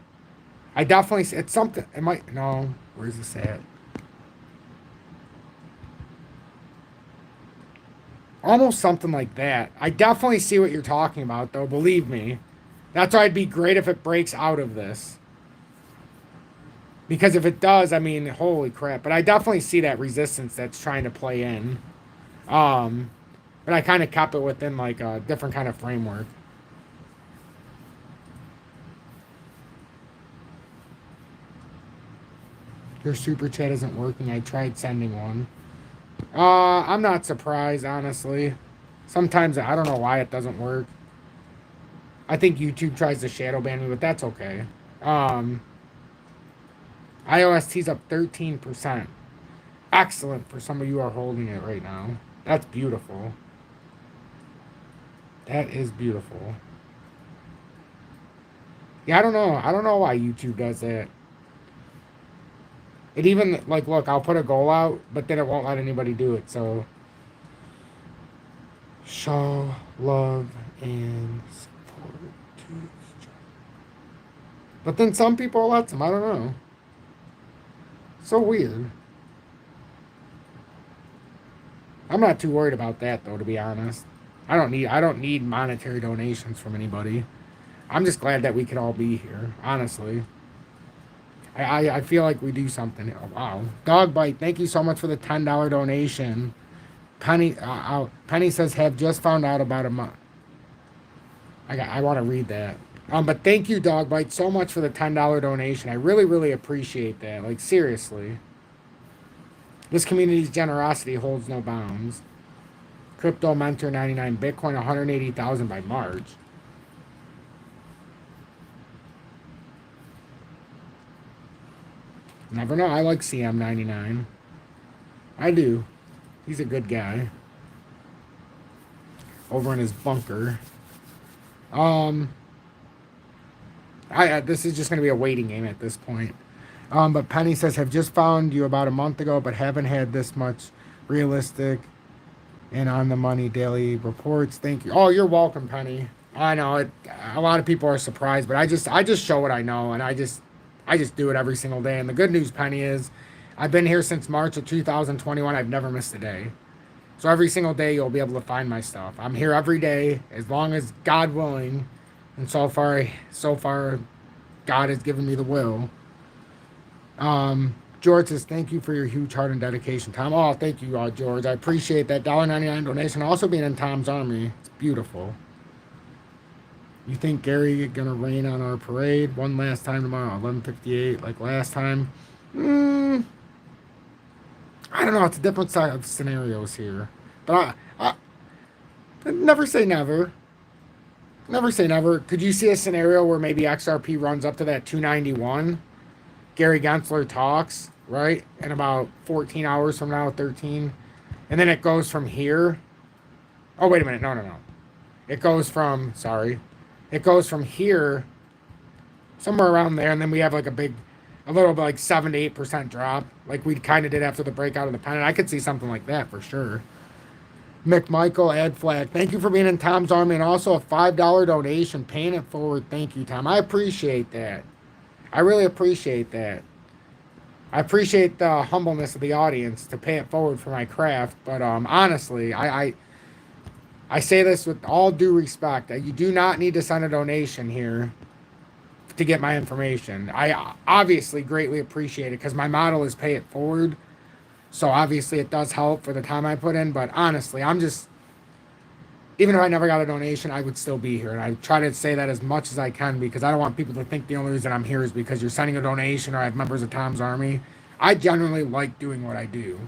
It's something, no, where's this at? Almost something like that. I definitely see what you're talking about, though, believe me. That's why it'd be great if it breaks out of this. Because if it does, I mean, holy crap. But I definitely see that resistance that's trying to play in. But I kind of kept it within, like, a different kind of framework. Your super chat isn't working. I tried sending one. I'm not surprised, honestly. Sometimes I don't know why it doesn't work. I think YouTube tries to shadow ban me, but that's okay. IOST's up 13%. Excellent for some of you are holding it right now. That's beautiful. That is beautiful. Yeah, I don't know. I don't know why YouTube does that. It even, like, look, I'll put a goal out, but then it won't let anybody do it, so. Show love and support to each other. But then some people let them. I don't know. So weird. I'm not too worried about that, though, to be honest. I don't need monetary donations from anybody. I'm just glad that we could all be here, honestly. I feel like we do something. Oh, wow. Dog Bite, thank you so much for the $10 donation. Penny says, have just found out about a month. I want to read that. But thank you, Dog Bite, so much for the $10 donation. I really, really appreciate that. Like, seriously. This community's generosity holds no bounds. Crypto Mentor 99, Bitcoin 180,000 by March. Never know. I like CM99. I do. He's a good guy. Over in his bunker. This is just going to be a waiting game at this point. But Penny says, have just found you about a month ago, but haven't had this much realistic and on the money daily reports. Thank you. Oh, you're welcome, Penny. I know a lot of people are surprised, but I just show what I know, and I just do it every single day. And the good news, Penny, is I've been here since March of 2021. I've never missed a day. So every single day you'll be able to find my stuff. I'm here every day as long as God willing. And so far God has given me the will. George says, thank you for your huge heart and dedication, Tom. Oh, thank you, George. I appreciate that $1.99 donation. Also being in Tom's army. It's beautiful. You think Gary gonna rain on our parade one last time tomorrow, 11:58, like last time? Mm, I don't know. It's a different side of scenarios here, but I never say never. Never say never. Could you see a scenario where maybe XRP runs up to that 291? Gary Gensler talks, right? In about 14 hours from now, 13. And then it goes from here. Oh, wait a minute. No, no, no. It goes from, sorry. It goes from here, somewhere around there. And then we have like a little bit like 7 to 8% drop. Like we kind of did after the breakout of the pennant. I could see something like that for sure. McMichael, ad flag. Thank you for being in Tom's Army and also a $5 donation. Paying it forward. Thank you, Tom. I appreciate that. I really appreciate that. I appreciate the humbleness of the audience to pay it forward for my craft. But honestly, I say this with all due respect. You do not need to send a donation here to get my information. I obviously greatly appreciate it because my model is pay it forward. So obviously it does help for the time I put in. But honestly, I'm just, even if I never got a donation, I would still be here. And I try to say that as much as I can because I don't want people to think the only reason I'm here is because you're sending a donation or I have members of Tom's Army. I genuinely like doing what I do.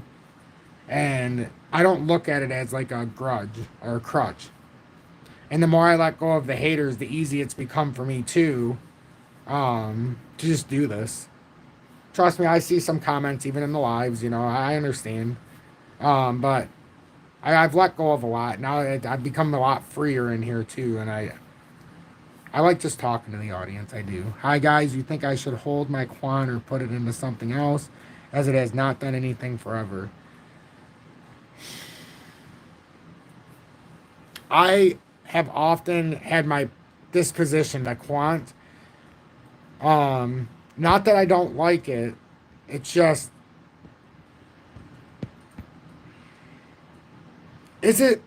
And I don't look at it as like a grudge or a crutch. And the more I let go of the haters, the easier it's become for me too, to just do this. Trust me, I see some comments even in the lives, you know, I understand. But I've let go of a lot. Now I've become a lot freer in here too, and I like just talking to the audience. I do. Hi guys, you think I should hold my Quant or put it into something else, as it has not done anything forever? I have often had my disposition to Quant. Not that I don't like it. It's just, is it?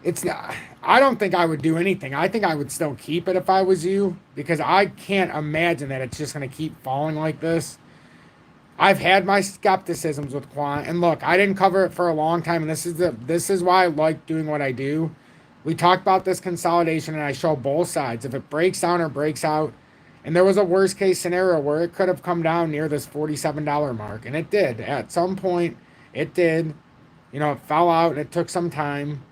It's not. I don't think I would do anything. I think I would still keep it if I was you because I can't imagine that it's just going to keep falling like this. I've had my skepticisms with Quant, and look, I didn't cover it for a long time, and this is why I like doing what I do. We talked about this consolidation, and I show both sides. If it breaks down or breaks out, and there was a worst case scenario where it could have come down near this $47 mark, and it did. At some point, it did. You know, it fell out, and it took some time.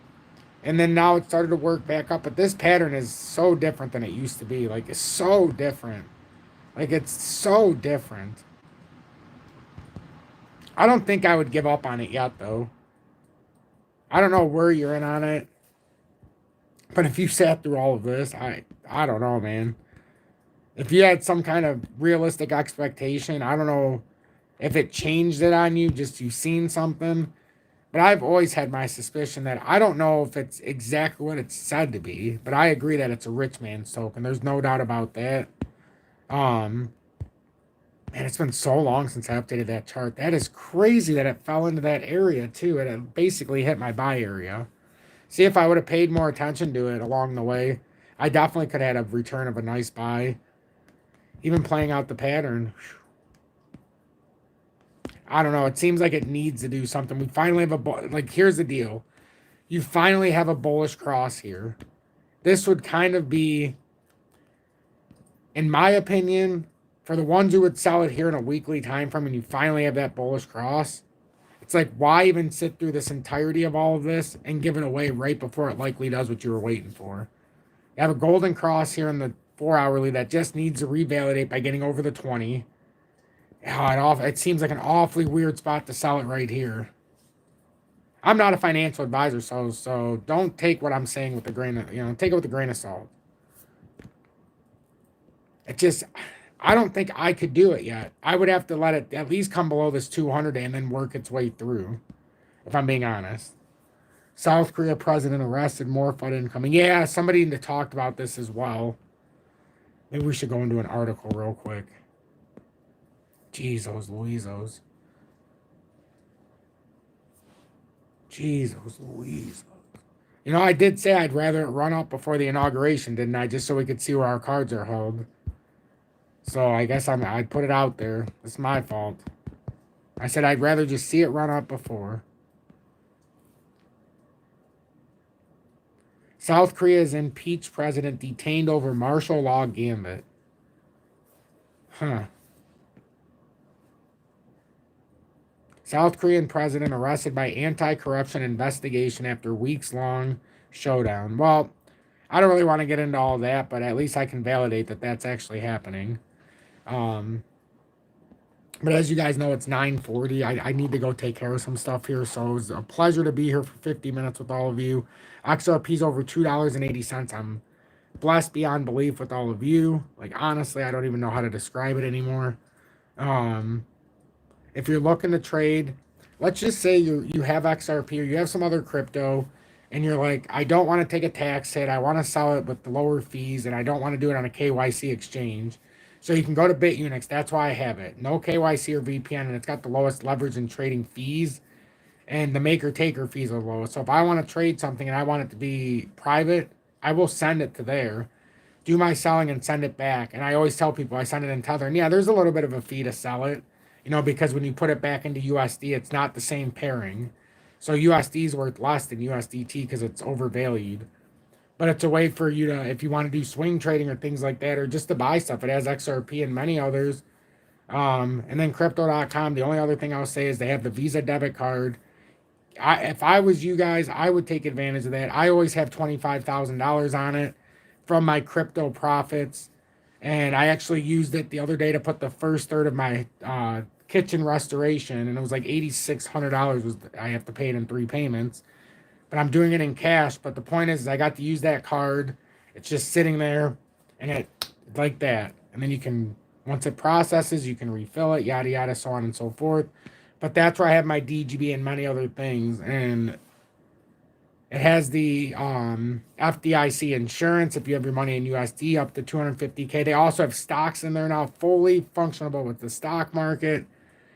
And then now it started to work back up. But this pattern is so different than it used to be. Like, it's so different. Like, it's so different. I don't think I would give up on it yet, though. I don't know where you're in on it. But if you sat through all of this, I don't know, man. If you had some kind of realistic expectation, I don't know if it changed it on you, just you've seen something. But I've always had my suspicion that I don't know if it's exactly what it's said to be, but I agree that it's a rich man's token. There's no doubt about that. Man, it's been so long since I updated that chart. That is crazy that it fell into that area too. It basically hit my buy area. See, if I would have paid more attention to it along the way, I definitely could have had a return of a nice buy. Even playing out the pattern. I don't know. It seems like it needs to do something. We finally have like, here's the deal. You finally have a bullish cross here. This would kind of be, in my opinion, for the ones who would sell it here in a weekly time frame and you finally have that bullish cross, it's like, why even sit through this entirety of all of this and give it away right before it likely does what you were waiting for? You have a golden cross here in the 4-hourly that just needs to revalidate by getting over the 20. It seems like an awfully weird spot to sell it right here. I'm not a financial advisor, so don't take what I'm saying with a grain of, take it with a grain of salt. It just, I don't think I could do it yet. I would have to let it at least come below this 200 and then work its way through, if I'm being honest. South Korea president arrested, more FUD incoming. Yeah, somebody talked about this as well. Maybe we should go into an article real quick. Jesus Louisos. Jesus Louisos. You know, I did say I'd rather it run up before the inauguration, didn't I? Just so we could see where our cards are held. So I guess I put it out there. It's my fault. I said I'd rather just see it run up before. South Korea's impeached president detained over martial law gambit. Huh. South Korean president arrested by anti-corruption investigation after weeks-long showdown. Well, I don't really want to get into all that, but at least I can validate that that's actually happening. But as you guys know, it's 9:40. I need to go take care of some stuff here. So it was a pleasure to be here for 50 minutes with all of you. XRP's over $2.80. I'm blessed beyond belief with all of you. Like, honestly, I don't even know how to describe it anymore. If you're looking to trade, let's just say you have XRP or you have some other crypto, and you're like, I don't want to take a tax hit. I want to sell it with the lower fees, and I don't want to do it on a KYC exchange. So you can go to BITUNIX. That's why I have it. No KYC or VPN, and it's got the lowest leverage and trading fees, and the maker taker fees are low. So if I want to trade something and I want it to be private, I will send it to there, do my selling, and send it back. And I always tell people I send it in Tether. And yeah, there's a little bit of a fee to sell it, because when you put it back into USD, it's not the same pairing. So USD is worth less than USDT because it's overvalued. But it's a way for you to, if you want to do swing trading or things like that, or just to buy stuff. It has XRP and many others. And then crypto.com, the only other thing I'll say is they have the Visa debit card. If I was you guys, I would take advantage of that. I always have $25,000 on it from my crypto profits. And I actually used it the other day to put the first third of my kitchen restoration. And it was like $8,600 was I have to pay it in 3 payments. But I'm doing it in cash. But the point is I got to use that card. It's just sitting there. And it like that. And then you can, once it processes, you can refill it, yada, yada, so on and so forth. But that's where I have my DGB and many other things. And it has the FDIC insurance if you have your money in USD up to 250K. They also have stocks in there now, fully functional with the stock market,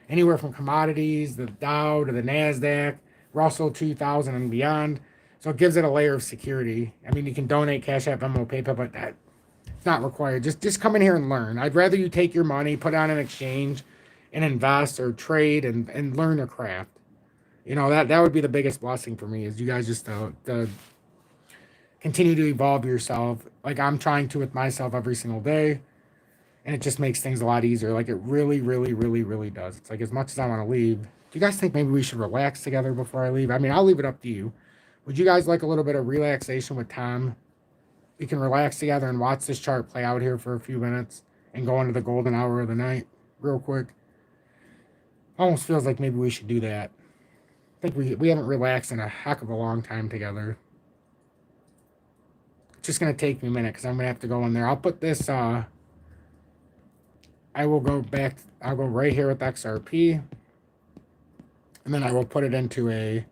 anywhere from commodities, the Dow to the NASDAQ, Russell 2000 and beyond. So it gives it a layer of security. I mean, you can donate, Cash App, Venmo, PayPal, but that's not required. Just come in here and learn. I'd rather you take your money, put it on an exchange, and invest or trade and learn a craft. That would be the biggest blessing for me is you guys just to continue to evolve yourself like I'm trying to with myself every single day. And it just makes things a lot easier. Like it really, really, really, really does. It's like as much as I want to leave, do you guys think maybe we should relax together before I leave? I mean, I'll leave it up to you. Would you guys like a little bit of relaxation with Tom? We can relax together and watch this chart play out here for a few minutes and go into the golden hour of the night real quick. Almost feels like maybe we should do that. I think we haven't relaxed in a heck of a long time together. It's just going to take me a minute because I'm going to have to go in there. I'll put this, I will go back, I'll go right here with XRP. And then I will put it into a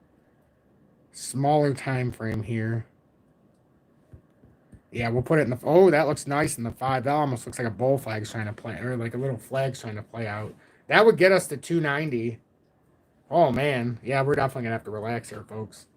smaller time frame here. Yeah, we'll put it in the, oh, that looks nice in the 5. That almost looks like a bull flag's trying to play, or like a little flag's trying to play out. That would get us to 290. Oh, man. Yeah, we're definitely going to have to relax here, folks.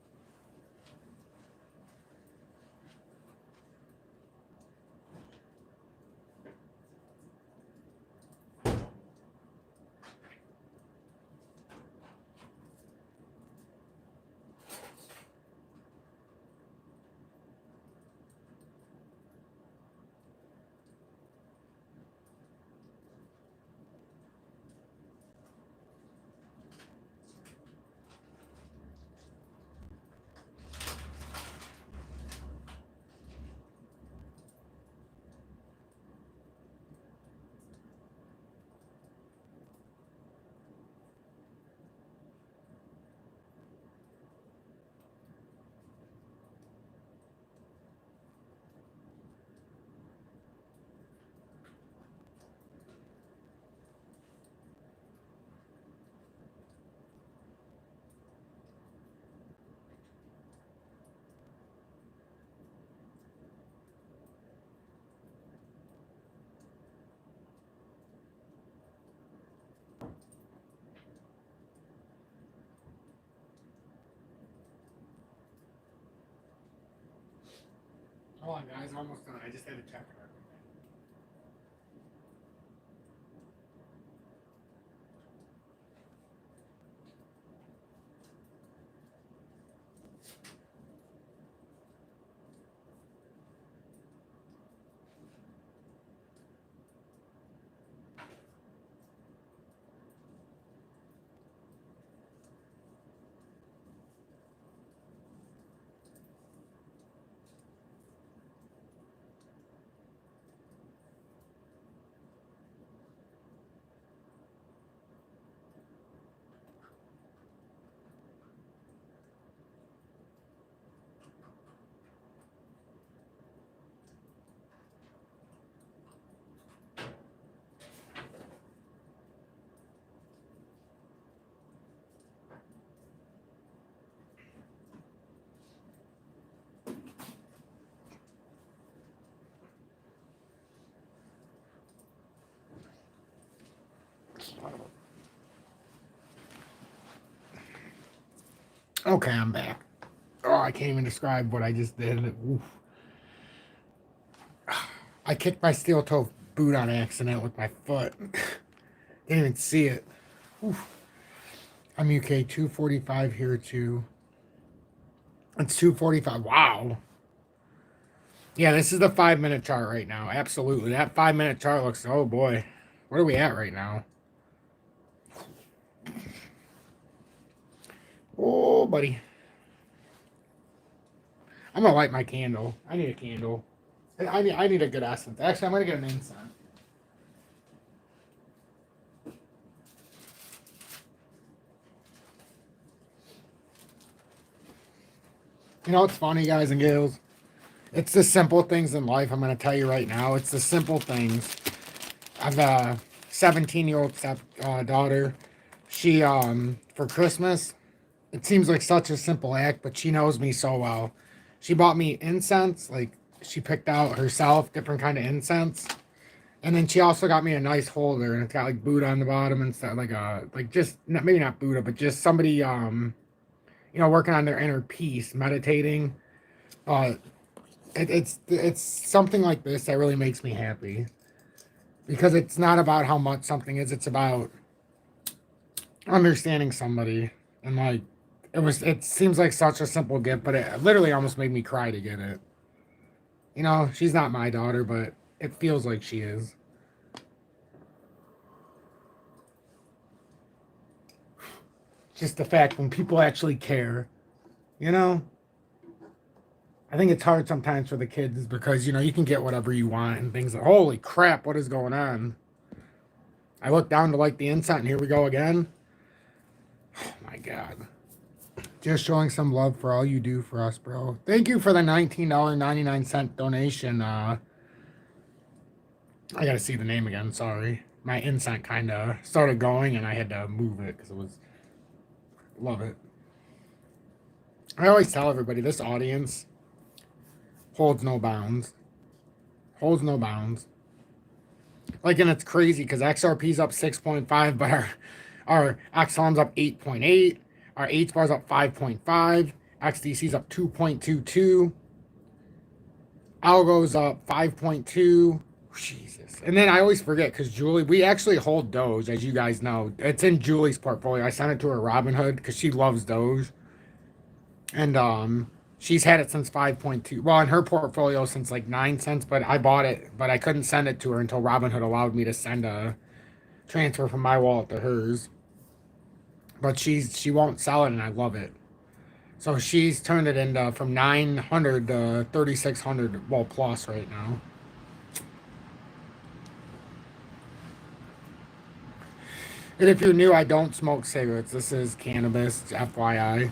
Hold on, guys. Almost done. I just had to check it. Okay, I'm back. Oh, I can't even describe what I just did. Oof. I kicked my steel toe boot on accident with my foot. Didn't even see it. Oof. I'm UK 245 here too. It's 245. Wow. Yeah, this is the 5-minute chart right now. Absolutely. That 5-minute chart looks, oh boy. What are we at right now? Oh, buddy. I'm going to light my candle. I need a candle. I need a good essence. Actually, I'm going to get an incense. You know what's funny, guys and gals? It's the simple things in life. I'm going to tell you right now. It's the simple things. I have a 17-year-old daughter. She, for Christmas, it seems like such a simple act, but she knows me so well. She bought me incense. Like, she picked out herself different kind of incense. And then she also got me a nice holder, and it's got like Buddha on the bottom and stuff, like just maybe not Buddha, but just somebody working on their inner peace, meditating. It's something like this that really makes me happy, because it's not about how much something is, it's about understanding somebody. And like it seems like such a simple gift, but it literally almost made me cry to get it. You know, she's not my daughter, but it feels like she is. Just the fact when people actually care, you know? I think it's hard sometimes for the kids because, you can get whatever you want and things like, holy crap, what is going on? I look down to like the insight and here we go again. Oh my God. Just showing some love for all you do for us, bro. Thank you for the $19.99 donation. I got to see the name again. Sorry. My insight kind of started going and I had to move it because it was... Love it. I always tell everybody, this audience holds no bounds. Holds no bounds. Like, and it's crazy because XRP's up 6.5, but our XLM's up 8.8. Our H-bar's up 5.5. XDC's up 2.22. Algo's up 5.2. Jesus. And then I always forget because Julie, we actually hold Doge, as you guys know. It's in Julie's portfolio. I sent it to her Robinhood because she loves Doge. And she's had it since 5.2. Well, in her portfolio since like 9 cents, but I bought it, but I couldn't send it to her until Robinhood allowed me to send a transfer from my wallet to hers. But she won't sell it, and I love it. So she's turned it into from 900 to 3,600, well, plus right now. And if you're new, I don't smoke cigarettes. This is cannabis, FYI.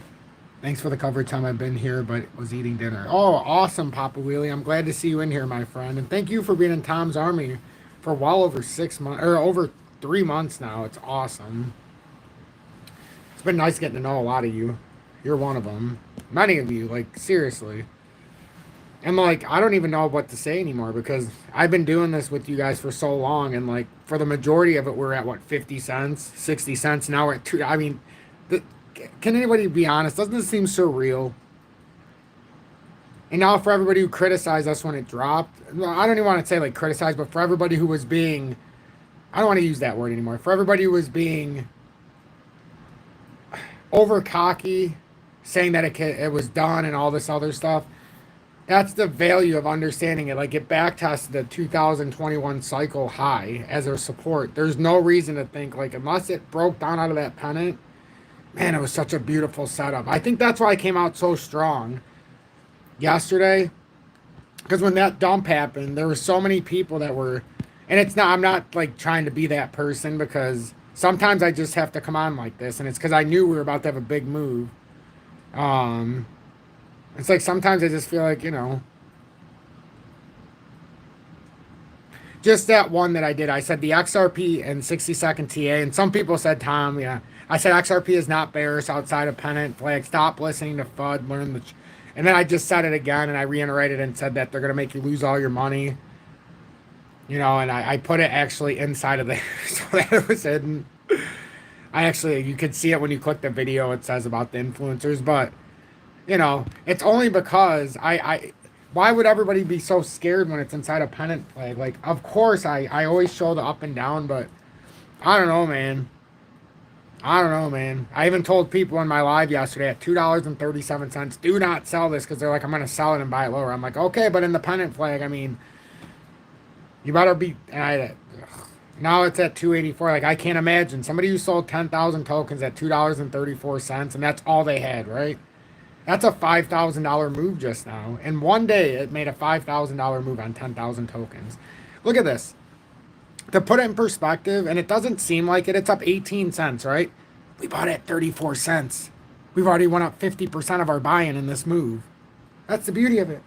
Thanks for the coverage time I've been here, but was eating dinner. Oh, awesome, Papa Wheelie. I'm glad to see you in here, my friend. And thank you for being in Tom's Army for well over 6 months, or over 3 months now. It's awesome. It's been nice getting to know a lot of you. You're one of them. Many of you, like, seriously. And, like, I don't even know what to say anymore because I've been doing this with you guys for so long. And, like, for the majority of it, we're at, what, 50 cents, 60 cents. Now we're at 2. I mean, can anybody be honest? Doesn't this seem surreal? And now for everybody who criticized us when it dropped, I don't even want to say, like, criticized, but for everybody who was being, I don't want to use that word anymore. For everybody who was being over cocky, saying that it was done and all this other stuff. That's the value of understanding it. Like, it backtested the 2021 cycle high as a support. There's no reason to think, like, unless it broke down out of that pennant, man, it was such a beautiful setup. I think that's why I came out so strong yesterday. Because when that dump happened, there were so many people that were, and it's not, I'm not, like, trying to be that person because sometimes I just have to come on like this, and it's because I knew we were about to have a big move. It's like sometimes I just feel like, just that one that I did. I said the XRP and 60-second TA, and some people said, Tom, yeah. I said XRP is not bearish outside of pennant flag. Stop listening to FUD. And then I just said it again, and I reiterated and said that they're going to make you lose all your money. And I put it actually inside of there so that it was hidden. I actually, you could see it when you click the video, it says about the influencers, but, you know, it's only because why would everybody be so scared when it's inside a pennant flag? Like, of course, I always show the up and down, but I don't know, man. I don't know, man. I even told people in my live yesterday at $2.37, do not sell this because they're like, I'm going to sell it and buy it lower. I'm like, okay, but in the pennant flag, I mean, you better be. Now it's at 284. Like, I can't imagine somebody who sold 10,000 tokens at $2.34, and that's all they had, right? That's a $5,000 move just now. In one day, it made a $5,000 move on 10,000 tokens. Look at this. To put it in perspective, and it doesn't seem like it, it's up 18 cents, right? We bought it at 34 cents. We've already went up 50% of our buy-in in this move. That's the beauty of it.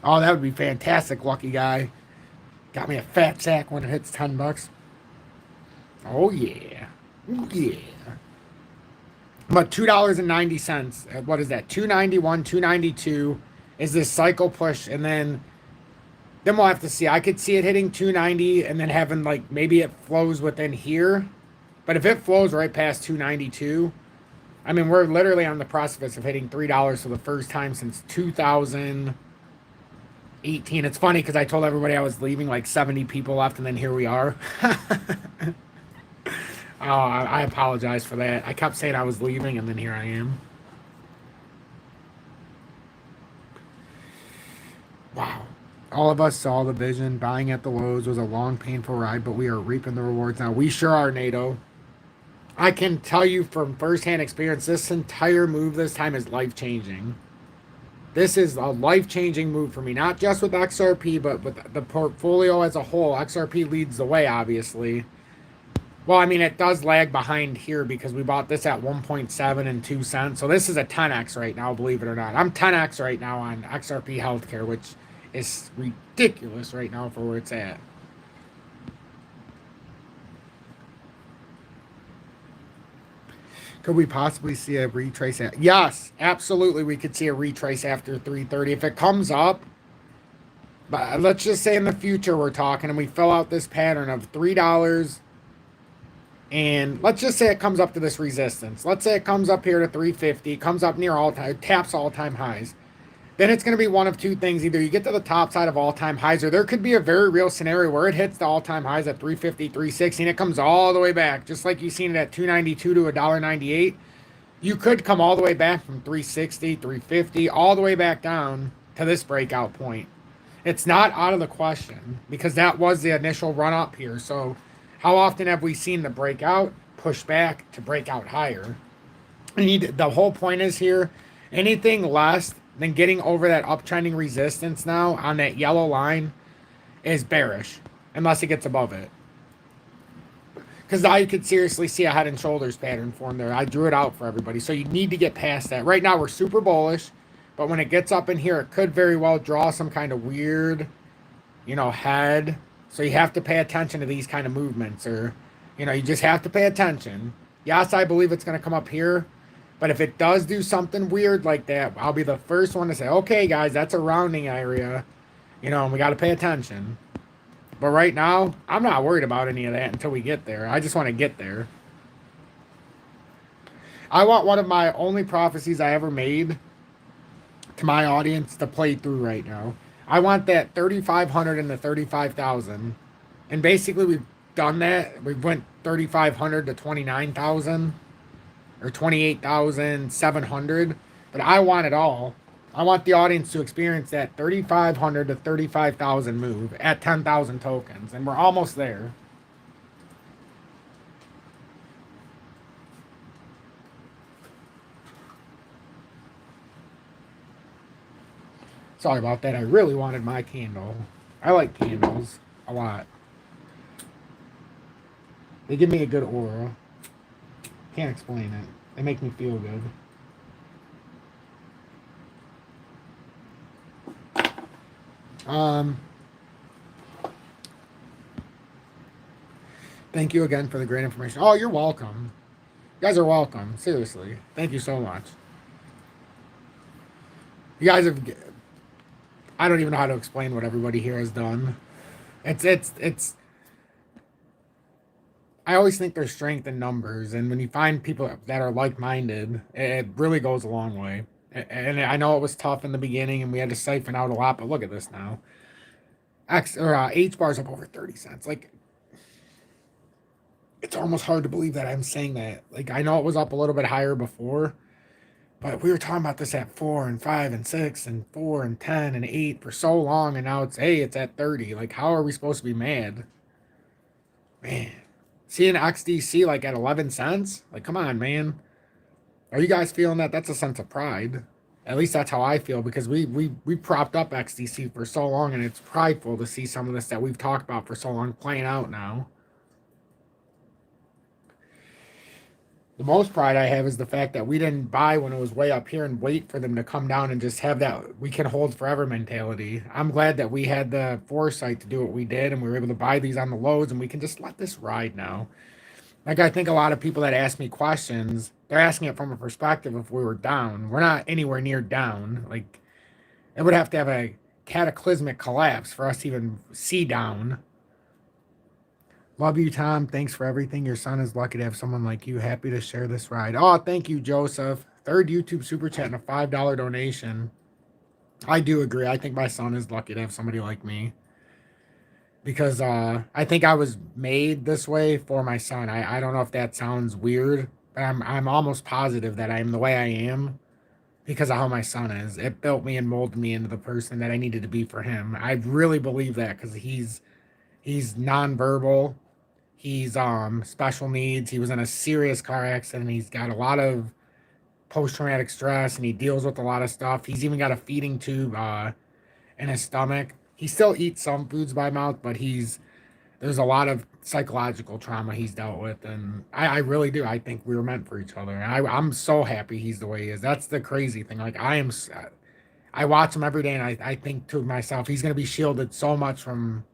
Oh, that would be fantastic, lucky guy. Got me a fat sack when it hits 10 bucks. Oh, yeah. Oh, yeah. But $2.90. What is that? 291, 292 is this cycle push, and then we'll have to see. I could see it hitting 290 and then having like maybe it flows within here. But if it flows right past 292, I mean, we're literally on the precipice of hitting $3 for the first time since 2018. It's funny because I told everybody I was leaving, like 70 people left, and then here we are. Oh, I apologize for that. I kept saying I was leaving, and then here I am. Wow. All of us saw the vision. Buying at the lows was a long, painful ride, but we are reaping the rewards now. We sure are, NATO. I can tell you from firsthand experience, this entire move this time is life-changing. This is a life-changing move for me, not just with XRP, but with the portfolio as a whole. XRP leads the way, obviously. Well, I mean, it does lag behind here because we bought this at 1.7 and 2 cents. So this is a 10x right now, believe it or not. I'm 10x right now on XRP Healthcare, which is ridiculous right now for where it's at. Could we possibly see a retrace? Yes, absolutely. We could see a retrace after 330 if it comes up. But let's just say in the future we're talking and we fill out this pattern of $3. And let's just say it comes up to this resistance. Let's say it comes up here to 350, comes up near all-time, taps all-time highs. Then it's going to be one of two things. Either you get to the top side of all-time highs, or there could be a very real scenario where it hits the all-time highs at 350, 360, and it comes all the way back. Just like you've seen it at 292 to $1.98. You could come all the way back from 360, 350, all the way back down to this breakout point. It's not out of the question because that was the initial run up here. So how often have we seen the breakout push back to break out higher? The whole point is here, anything less than getting over that uptrending resistance now on that yellow line is bearish, unless it gets above it. Because now you could seriously see a head and shoulders pattern form there. I drew it out for everybody. So you need to get past that. Right now we're super bullish, but when it gets up in here, it could very well draw some kind of weird, head. So you have to pay attention to these kind of movements, or, you just have to pay attention. Yes, I believe it's going to come up here, but if it does do something weird like that, I'll be the first one to say, okay, guys, that's a rounding area, and we got to pay attention. But right now, I'm not worried about any of that until we get there. I just want to get there. I want one of my only prophecies I ever made to my audience to play through right now. I want that 3,500 and the 35,000. And basically we've done that. We went 3,500 to 29,000 or 28,700. But I want it all. I want the audience to experience that 3,500 to 35,000 move at 10,000 tokens. And we're almost there. Sorry about that. I really wanted my candle. I like candles a lot. They give me a good aura. Can't explain it. They make me feel good. Thank you again for the great information. Oh, you're welcome. You guys are welcome. Seriously. Thank you so much. You guys have I don't even know how to explain what everybody here has done. It's I always think there's strength in numbers, and when you find people that are like-minded, it really goes a long way. And I know it was tough in the beginning, and we had to siphon out a lot, but look at this now. H bar's up over 30 cents. Like, it's almost hard to believe that I'm saying that. Like, I know it was up a little bit higher before, but we were talking about this at 4 and 5 and 6 and 4 and 10 and 8 for so long, and now it's at 30. Like, how are we supposed to be mad? Man. Seeing XDC like at 11 cents? Like, come on, man. Are you guys feeling that? That's a sense of pride. At least that's how I feel, because we propped up XDC for so long, and it's prideful to see some of this that we've talked about for so long playing out now. The most pride I have is the fact that we didn't buy when it was way up here and wait for them to come down and just have that we can hold forever mentality. I'm glad that we had the foresight to do what we did, and we were able to buy these on the lows, and we can just let this ride now. Like, I think a lot of people that ask me questions, they're asking it from a perspective if we were down. We're not anywhere near down. Like, it would have to have a cataclysmic collapse for us to even see down. Love you, Tom. Thanks for everything. Your son is lucky to have someone like you. Happy to share this ride. Oh, thank you, Joseph. Third YouTube super chat and a $5 donation. I do agree. I think my son is lucky to have somebody like me. Because I think I was made this way for my son. I don't know if that sounds weird, but I'm almost positive that I'm the way I am because of how my son is. It built me and molded me into the person that I needed to be for him. I really believe that, because he's nonverbal. He's special needs. He was in a serious car accident. He's got a lot of post-traumatic stress, and he deals with a lot of stuff. He's even got a feeding tube in his stomach. He still eats some foods by mouth, but there's a lot of psychological trauma he's dealt with, and I really do. I think we were meant for each other, and I'm so happy he's the way he is. That's the crazy thing. Like, I watch him every day, and I think to myself, he's going to be shielded so much from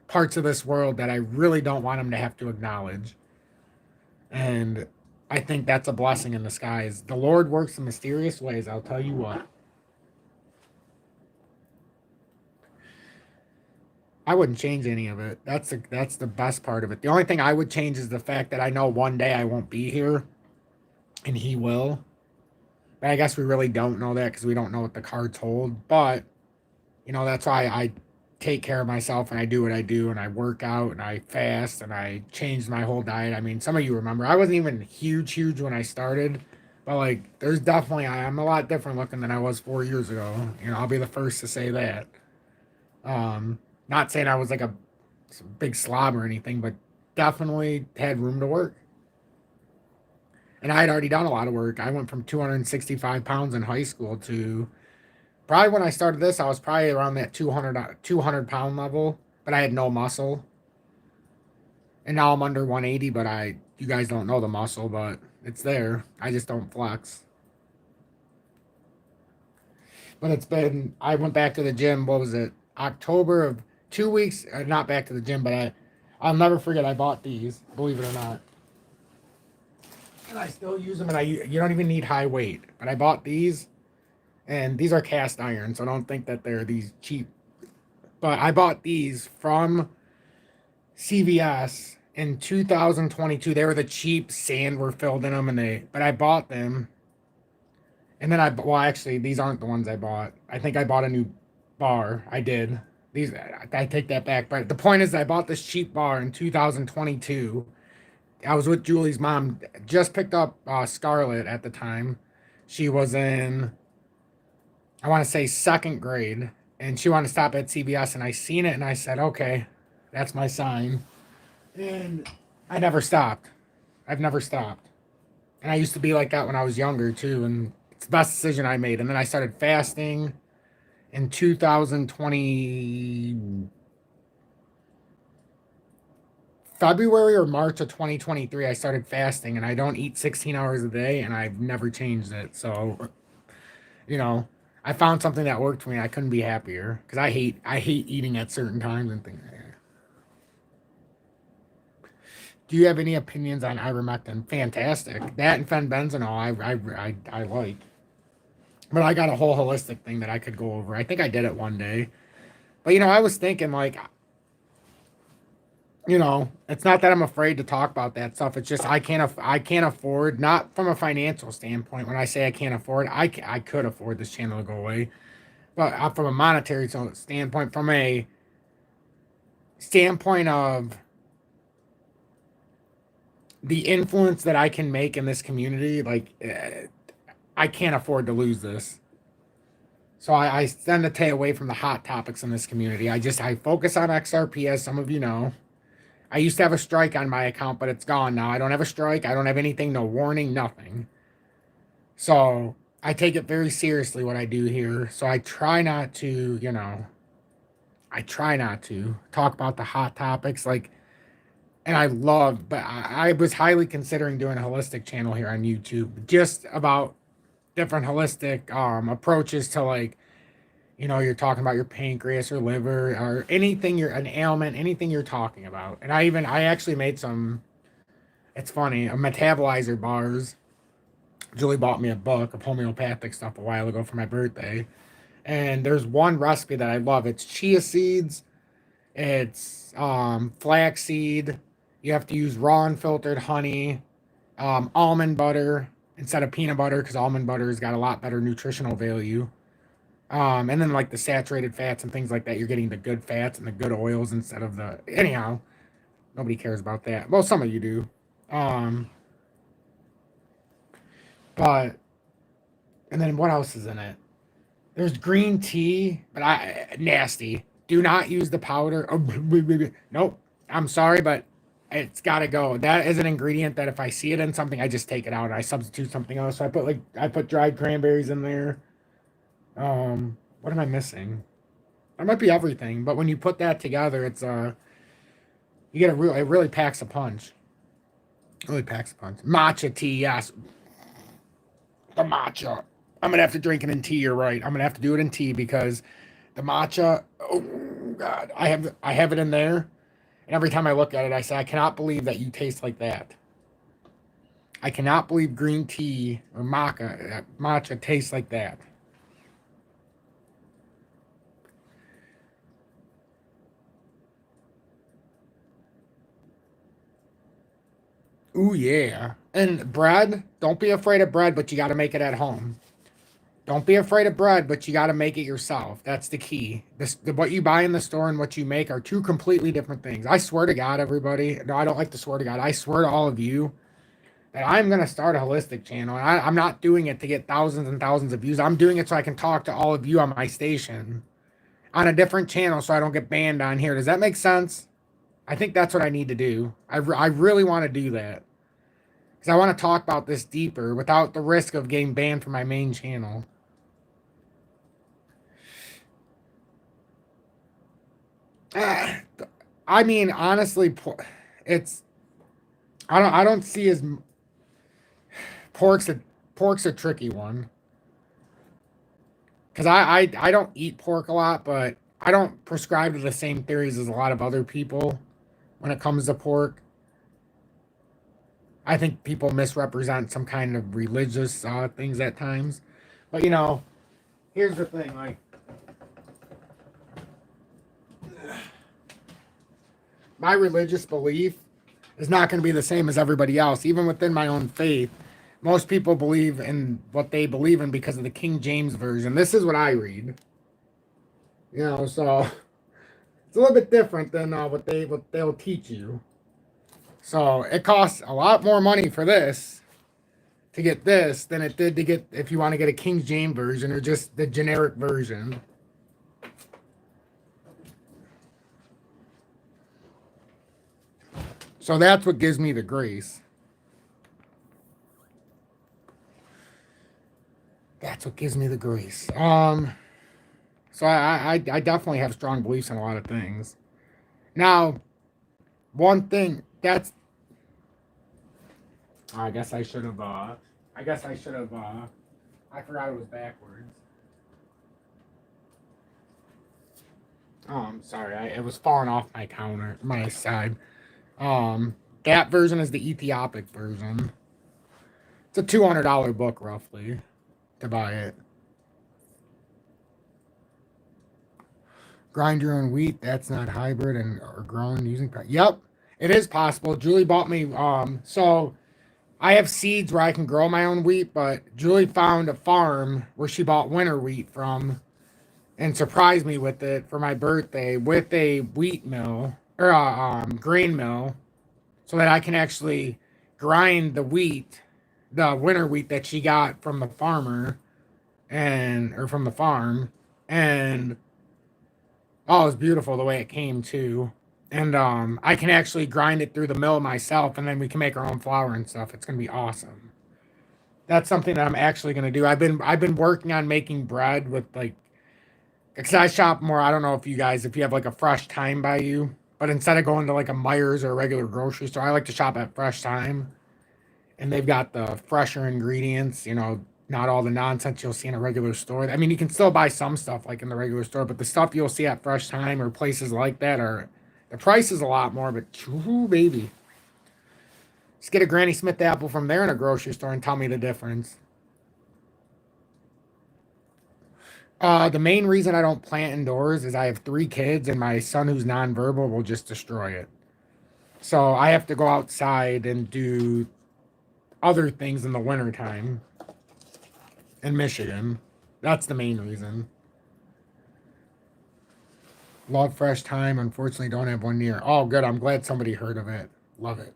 parts of this world that I really don't want him to have to acknowledge. And I think that's a blessing in disguise. The Lord works in mysterious ways, I'll tell you what. I wouldn't change any of it. That's the best part of it. The only thing I would change is the fact that I know one day I won't be here, and he will. But I guess we really don't know that because we don't know what the cards hold. But, that's why I take care of myself, and I do what I do, and I work out, and I fast, and I changed my whole diet. I mean, some of you remember, I wasn't even huge when I started. But, like, there's definitely, I'm a lot different looking than I was 4 years ago. I'll be the first to say that. Not saying I was like a big slob or anything, but definitely had room to work. And I had already done a lot of work. I went from 265 pounds in high school to probably when I started this, I was probably around that 200 pound level, but I had no muscle. And now I'm under 180, but you guys don't know the muscle, but it's there. I just don't flex. But I went back to the gym, what was it? October of 2 weeks, not back to the gym, but I'll never forget I bought these, believe it or not. And I still use them, and you don't even need high weight. But I bought these, and these are cast iron, so don't think that they're these cheap. But I bought these from CVS in 2022. They were the cheap, sand were filled in them, but I bought them. And then actually, these aren't the ones I bought. I think I bought a new bar. I did. I take that back. But the point is, I bought this cheap bar in 2022. I was with Julie's mom. Just picked up Scarlett at the time. She was in, I want to say, second grade. And she wanted to stop at CVS. And I seen it, and I said, okay, that's my sign. And I never stopped. I've never stopped. And I used to be like that when I was younger, too. And it's the best decision I made. And then I started fasting in 2020, February or March of 2023. I started fasting, and I don't eat 16 hours a day, and I've never changed it. So, I found something that worked for me. I couldn't be happier, because I hate eating at certain times and things like that. Do you have any opinions on ivermectin? Fantastic. That and fenbenzonol, I like. But I got a whole holistic thing that I could go over. I think I did it one day. But, you know, I was thinking, like, you know, it's not that I'm afraid to talk about that stuff. It's just I can't afford, not from a financial standpoint. When I say I can't afford, I could afford this channel to go away. But from a monetary standpoint, from a standpoint of the influence that I can make in this community, like, I can't afford to lose this. So I tend to stay away from the hot topics in this community. I focus on XRP, as some of you know. I used to have a strike on my account, but it's gone now. I don't have a strike. I don't have anything, no warning, nothing. So I take it very seriously what I do here. So I try not to, you know, I try not to talk about the hot topics. Like, and I love, but I was highly considering doing a holistic channel here on YouTube, just about different holistic approaches to, like, you know, you're talking about your pancreas or liver or anything, you're an ailment, anything you're talking about. And I actually made some, it's funny, a metabolizer bars. Julie bought me a book of homeopathic stuff a while ago for my birthday. And there's one recipe that I love. It's chia seeds, it's flaxseed. You have to use raw unfiltered honey, almond butter instead of peanut butter, because almond butter has got a lot better nutritional value. And then, like, the saturated fats and things like that, you're getting the good fats and the good oils instead of the, anyhow, nobody cares about that. Well, some of you do. But, and then what else is in it? There's green tea, but nasty. Do not use the powder. Oh, nope. I'm sorry, but it's got to go. That is an ingredient that if I see it in something, I just take it out and I substitute something else. So I put dried cranberries in there. What am I missing? That might be everything, but when you put that together, it's you get it really packs a punch. It really packs a punch. Matcha tea, yes. The matcha. I'm gonna have to drink it in tea. You're right. I'm gonna have to do it in tea because the matcha. Oh God, I have it in there, and every time I look at it, I say, I cannot believe that you taste like that. I cannot believe green tea or matcha tastes like that. Ooh, yeah. And bread, don't be afraid of bread, but you got to make it at home. Don't be afraid of bread, but you got to make it yourself. That's the key. What you buy in the store and what you make are two completely different things. I swear to God, everybody. No, I don't like to swear to God. I swear to all of you that I'm going to start a holistic channel. And I'm not doing it to get thousands and thousands of views. I'm doing it so I can talk to all of you on my station on a different channel so I don't get banned on here. Does that make sense? I think that's what I need to do. I really want to do that. Because I want to talk about this deeper without the risk of getting banned from my main channel. I mean, honestly, it's I don't see as pork's a tricky one because I don't eat pork a lot, but I don't prescribe to the same theories as a lot of other people when it comes to pork. I think people misrepresent some kind of religious things at times, but you know, here's the thing, like. My religious belief is not going to be the same as everybody else. Even within my own faith, most people believe in what they believe in because of the King James Version. This is what I read. You know, so it's a little bit different than what they'll teach you. So it costs a lot more money for this to get this than it did to get if you want to get a King James version or just the generic version. So that's what gives me the grace. That's what gives me the grace. So I definitely have strong beliefs in a lot of things. Now, one thing that's I guess I should have I forgot it was backwards. Oh, I'm sorry. It was falling off my counter, my side. That version is the Ethiopic version. It's a $200 book roughly to buy it. Grind your own wheat. That's not hybrid and or grown using. Yep, it is possible. Julie bought me. So I have seeds where I can grow my own wheat, but Julie found a farm where she bought winter wheat from and surprised me with it for my birthday with a wheat mill or grain mill, so that I can actually grind the wheat, the winter wheat that she got from the farmer and or from the farm, and oh, it was beautiful the way it came too. And I can actually grind it through the mill myself, and then we can make our own flour and stuff. It's gonna be awesome. That's something that I'm actually gonna do. I've been working on making bread with like, because I shop more. I don't know if you guys, if you have like a Fresh Time by you, but instead of going to like a Myers or a regular grocery store, I like to shop at Fresh Time, and they've got the fresher ingredients. You know, not all the nonsense you'll see in a regular store. I mean, you can still buy some stuff like in the regular store, but the stuff you'll see at Fresh Time or places like that are the price is a lot more. But ooh, baby, just get a Granny Smith apple from there in a grocery store and tell me the difference. The main reason I don't plant indoors is I have 3 kids, and my son, who's nonverbal, will just destroy it. So I have to go outside and do other things in the wintertime in Michigan. That's the main reason. Love Fresh Time. Unfortunately, don't have one near. Oh, good. I'm glad somebody heard of it. Love it.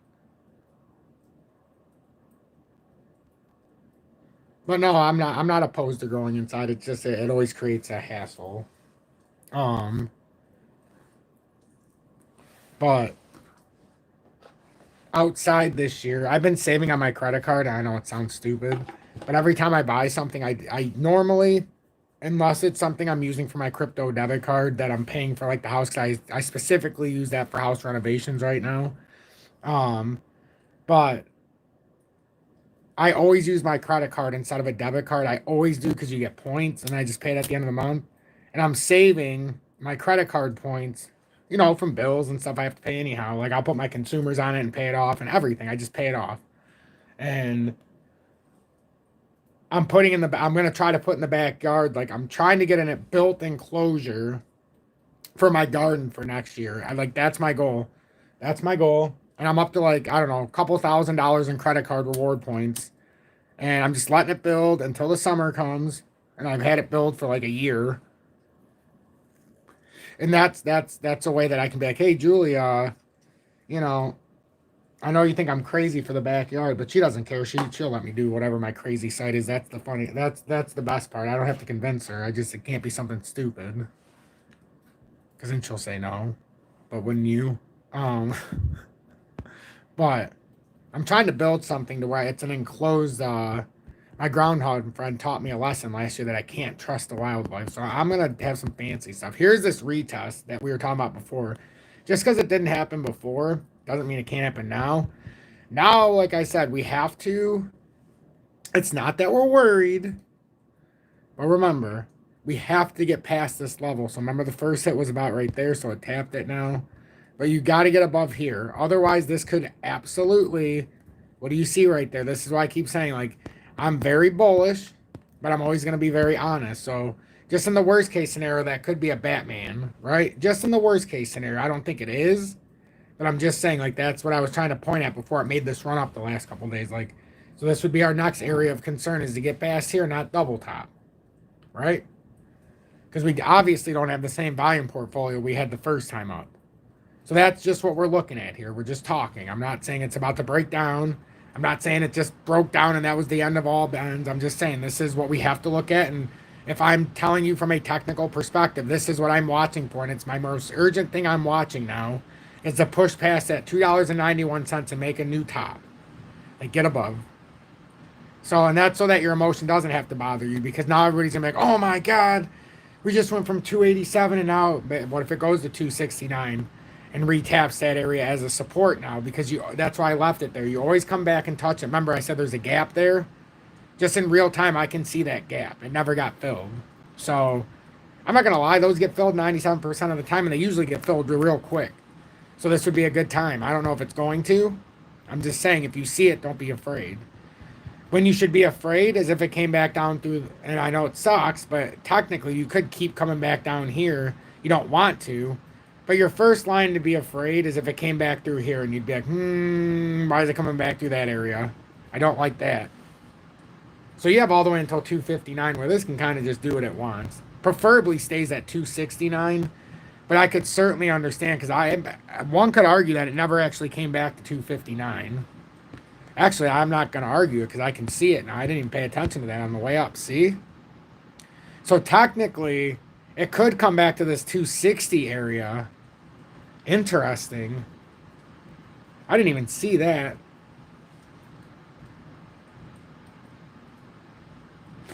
But no, I'm not opposed to growing inside. It's just it always creates a hassle. Um, but outside this year, I've been saving on my credit card. I know it sounds stupid, but every time I buy something, I normally, unless it's something I'm using for my crypto debit card that I'm paying for like the house, 'cause I specifically use that for house renovations right now. Um, but I always use my credit card instead of a debit card. I always do, because you get points, and I just pay it at the end of the month. And I'm saving my credit card points, you know, from bills and stuff I have to pay anyhow. Like I'll put my consumers on it and pay it off and everything. I just pay it off. And I'm gonna try to put in the backyard. Like I'm trying to get in a built enclosure for my garden for next year. That's my goal. That's my goal. And I'm up to like, I don't know, a couple $1,000s in credit card reward points. And I'm just letting it build until the summer comes. And I've had it build for like a year. And that's a way that I can be like, hey Julia, you know, I know you think I'm crazy for the backyard, but she doesn't care. She'll let me do whatever my crazy side is. That's the best part. I don't have to convince her. It can't be something stupid. Because then she'll say no. But wouldn't you? Um but I'm trying to build something to where it's an enclosed my groundhog friend taught me a lesson last year that I can't trust the wildlife. So I'm going to have some fancy stuff. Here's this retest that we were talking about before. Just because it didn't happen before doesn't mean it can't happen now. Now, like I said, we have to. It's not that we're worried. But remember, we have to get past this level. So remember, the first hit was about right there. So it tapped it now. But you got to get above here. Otherwise, this could absolutely. What do you see right there? This is why I keep saying, like, I'm very bullish, but I'm always going to be very honest. So just in the worst case scenario, that could be a Batman, right? Just in the worst case scenario. I don't think it is, but I'm just saying, like, that's what I was trying to point at before it made this run up the last couple of days. Like, so this would be our next area of concern, is to get past here, not double top, right? Because we obviously don't have the same volume portfolio we had the first time up. So that's just what we're looking at here. We're just talking. I'm not saying it's about to break down. I'm not saying it just broke down and that was the end of all bends. I'm just saying this is what we have to look at. And if I'm telling you from a technical perspective, this is what I'm watching for. And it's my most urgent thing I'm watching now, is to push past that $2.91 and make a new top. Like, get above. So, and that's so that your emotion doesn't have to bother you, because now everybody's going to be like, oh my God, we just went from 287 and now, what if it goes to 269? And retaps that area as a support now, because that's why I left it there. You always come back and touch it. Remember I said there's a gap there? Just in real time, I can see that gap. It never got filled. So I'm not going to lie, those get filled 97% of the time, and they usually get filled real quick. So this would be a good time. I don't know if it's going to. I'm just saying, if you see it, don't be afraid. When you should be afraid is if it came back down through, and I know it sucks, but technically you could keep coming back down here. You don't want to. But your first line to be afraid is if it came back through here and you'd be like, why is it coming back through that area? I don't like that. So you have all the way until 259 where this can kind of just do what it wants. Preferably stays at 269. But I could certainly understand because one could argue that it never actually came back to 259. Actually, I'm not going to argue it because I can see it now. I didn't even pay attention to that on the way up. See? So technically, it could come back to this 260 area. Interesting. I didn't even see that.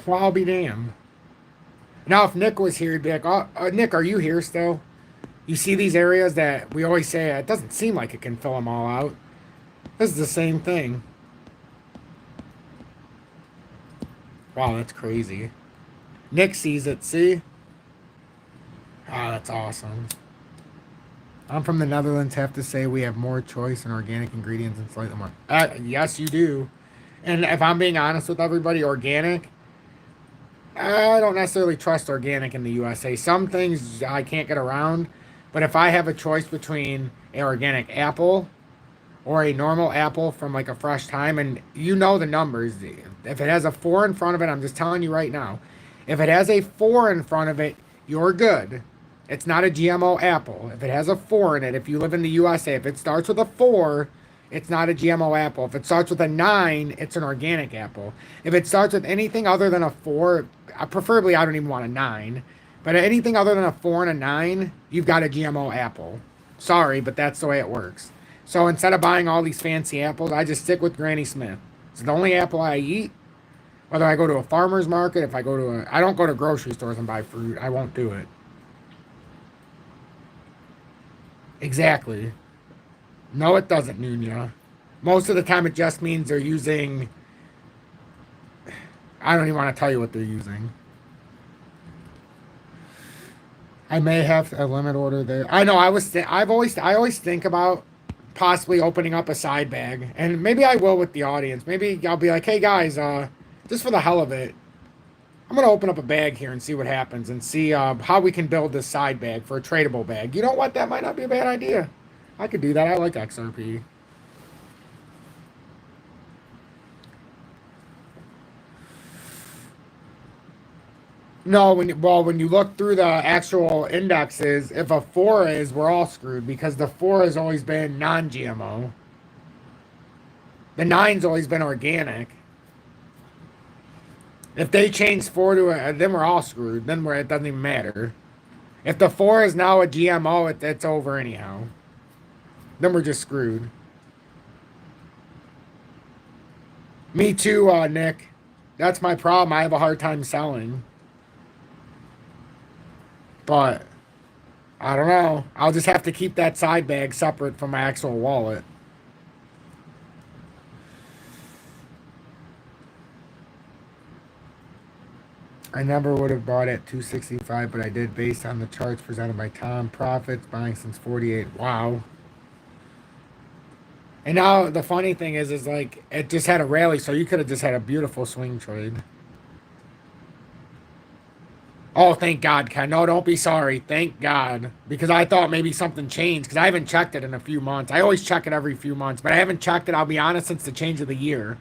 Well, I'll be damned. Now, if Nick was here, he'd be like, oh, Nick, are you here still? You see these areas that we always say, it doesn't seem like it can fill them all out. This is the same thing. Wow, that's crazy. Nick sees it, see? Oh, that's awesome. I'm from the Netherlands, have to say we have more choice in organic ingredients and slightly more. Yes, you do. And if I'm being honest with everybody, organic, I don't necessarily trust organic in the USA. Some things I can't get around, but if I have a choice between an organic apple or a normal apple from like a fresh time, and you know the numbers, if it has a 4 in front of it, I'm just telling you right now, if it has a 4 in front of it, you're good. It's not a GMO apple. If it has a 4 in it, if you live in the USA, if it starts with a 4, it's not a GMO apple. If it starts with a 9, it's an organic apple. If it starts with anything other than a 4, preferably I don't even want a 9, but anything other than a 4 and a 9, you've got a GMO apple. Sorry, but that's the way it works. So instead of buying all these fancy apples, I just stick with Granny Smith. It's the only apple I eat. Whether I go to a farmer's market, if I go to I don't go to grocery stores and buy fruit. I won't do it. Exactly. No, it doesn't, Nunya. Most of the time it just means they're using... I don't even want to tell you what they're using. I may have a limit order there. I know, I always think about possibly opening up a side bag. And maybe I will with the audience. Maybe I'll be like, hey guys, just for the hell of it, I'm going to open up a bag here and see what happens and see how we can build this side bag for a tradable bag. You know what? That might not be a bad idea. I could do that. I like XRP. No, when you look through the actual indexes, if a 4 is, we're all screwed because the 4 has always been non-GMO. The 9's always been organic. If they change 4 to a, then we're all screwed. Then it doesn't even matter. If the 4 is now a GMO, it's over anyhow. Then we're just screwed. Me too, Nick. That's my problem. I have a hard time selling. But, I don't know. I'll just have to keep that side bag separate from my actual wallet. I never would have bought at 265, but I did based on the charts presented by Tom. Profits, buying since 48. Wow. And now the funny thing is like, it just had a rally, so you could have just had a beautiful swing trade. Oh, thank God, Ken. No, don't be sorry. Thank God. Because I thought maybe something changed, because I haven't checked it in a few months. I always check it every few months, but I haven't checked it, I'll be honest, since the change of the year.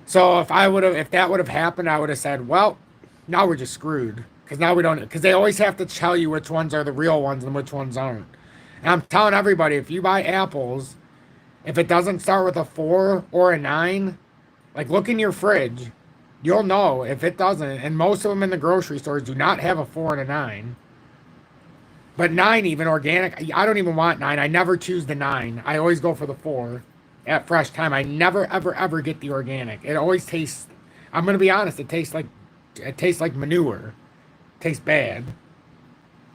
So if that would have happened, I would have said, well, now we're just screwed. Because now we don't, because they always have to tell you which ones are the real ones and which ones aren't. And I'm telling everybody, if you buy apples, if it doesn't start with a 4 or a 9, like look in your fridge. You'll know if it doesn't. And most of them in the grocery stores do not have a 4 and a 9. But 9 even, organic, I don't even want 9. I never choose the 9. I always go for the 4 at fresh time. I never, ever, ever get the organic. It always tastes, I'm going to be honest, it tastes like manure. It tastes bad.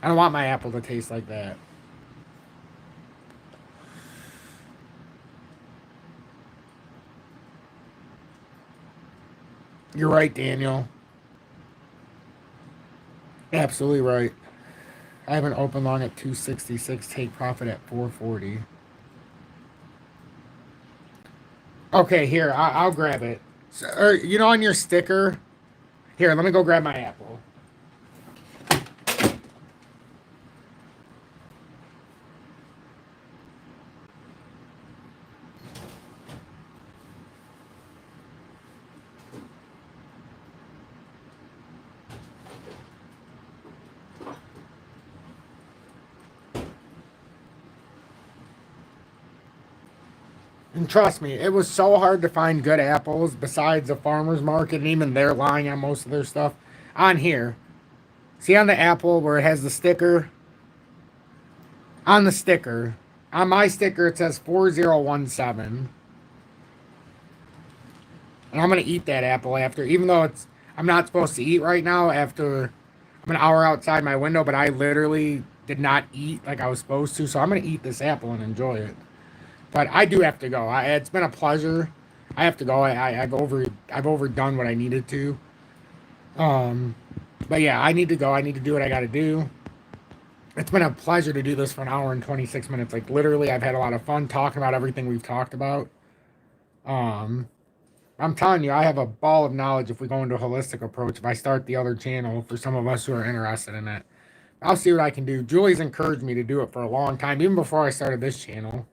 I don't want my apple to taste like that. You're right, Daniel. Absolutely right. I have an open long at 266, take profit at 440. Okay, here, I'll grab it. So, you know on your sticker? Here, let me go grab my apple. And trust me, it was so hard to find good apples besides the farmer's market, and even they're lying on most of their stuff. On here, see on the apple where it has the sticker? On the sticker, on my sticker, it says 4017. And I'm going to eat that apple after, even though I'm not supposed to eat right now after I'm an hour outside my window, but I literally did not eat like I was supposed to. So I'm going to eat this apple and enjoy it. But I do have to go. It's been a pleasure. I have to go. I've overdone what I needed to. But yeah, I need to go. I need to do what I got to do. It's been a pleasure to do this for an hour and 26 minutes. Like literally, I've had a lot of fun talking about everything we've talked about. I'm telling you, I have a ball of knowledge if we go into a holistic approach. If I start the other channel for some of us who are interested in it, I'll see what I can do. Julie's encouraged me to do it for a long time, even before I started this channel.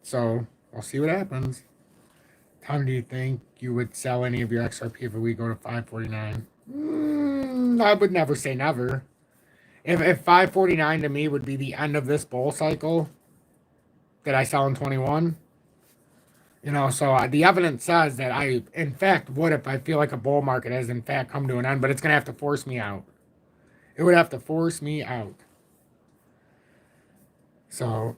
So I'll see what happens. Tom, do you think you would sell any of your XRP if we go to 549? I would never say never. If 549 to me would be the end of this bull cycle that I sell in 21, you know, so the evidence says that I, in fact, would if I feel like a bull market has, in fact, come to an end, but it's going to have to force me out. It would have to force me out. So,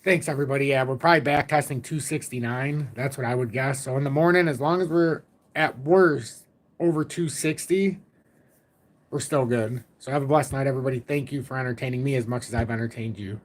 thanks, everybody. Yeah, we're probably back testing 269. That's what I would guess. So, in the morning, as long as we're at worst over 260, we're still good. So, have a blessed night, everybody. Thank you for entertaining me as much as I've entertained you.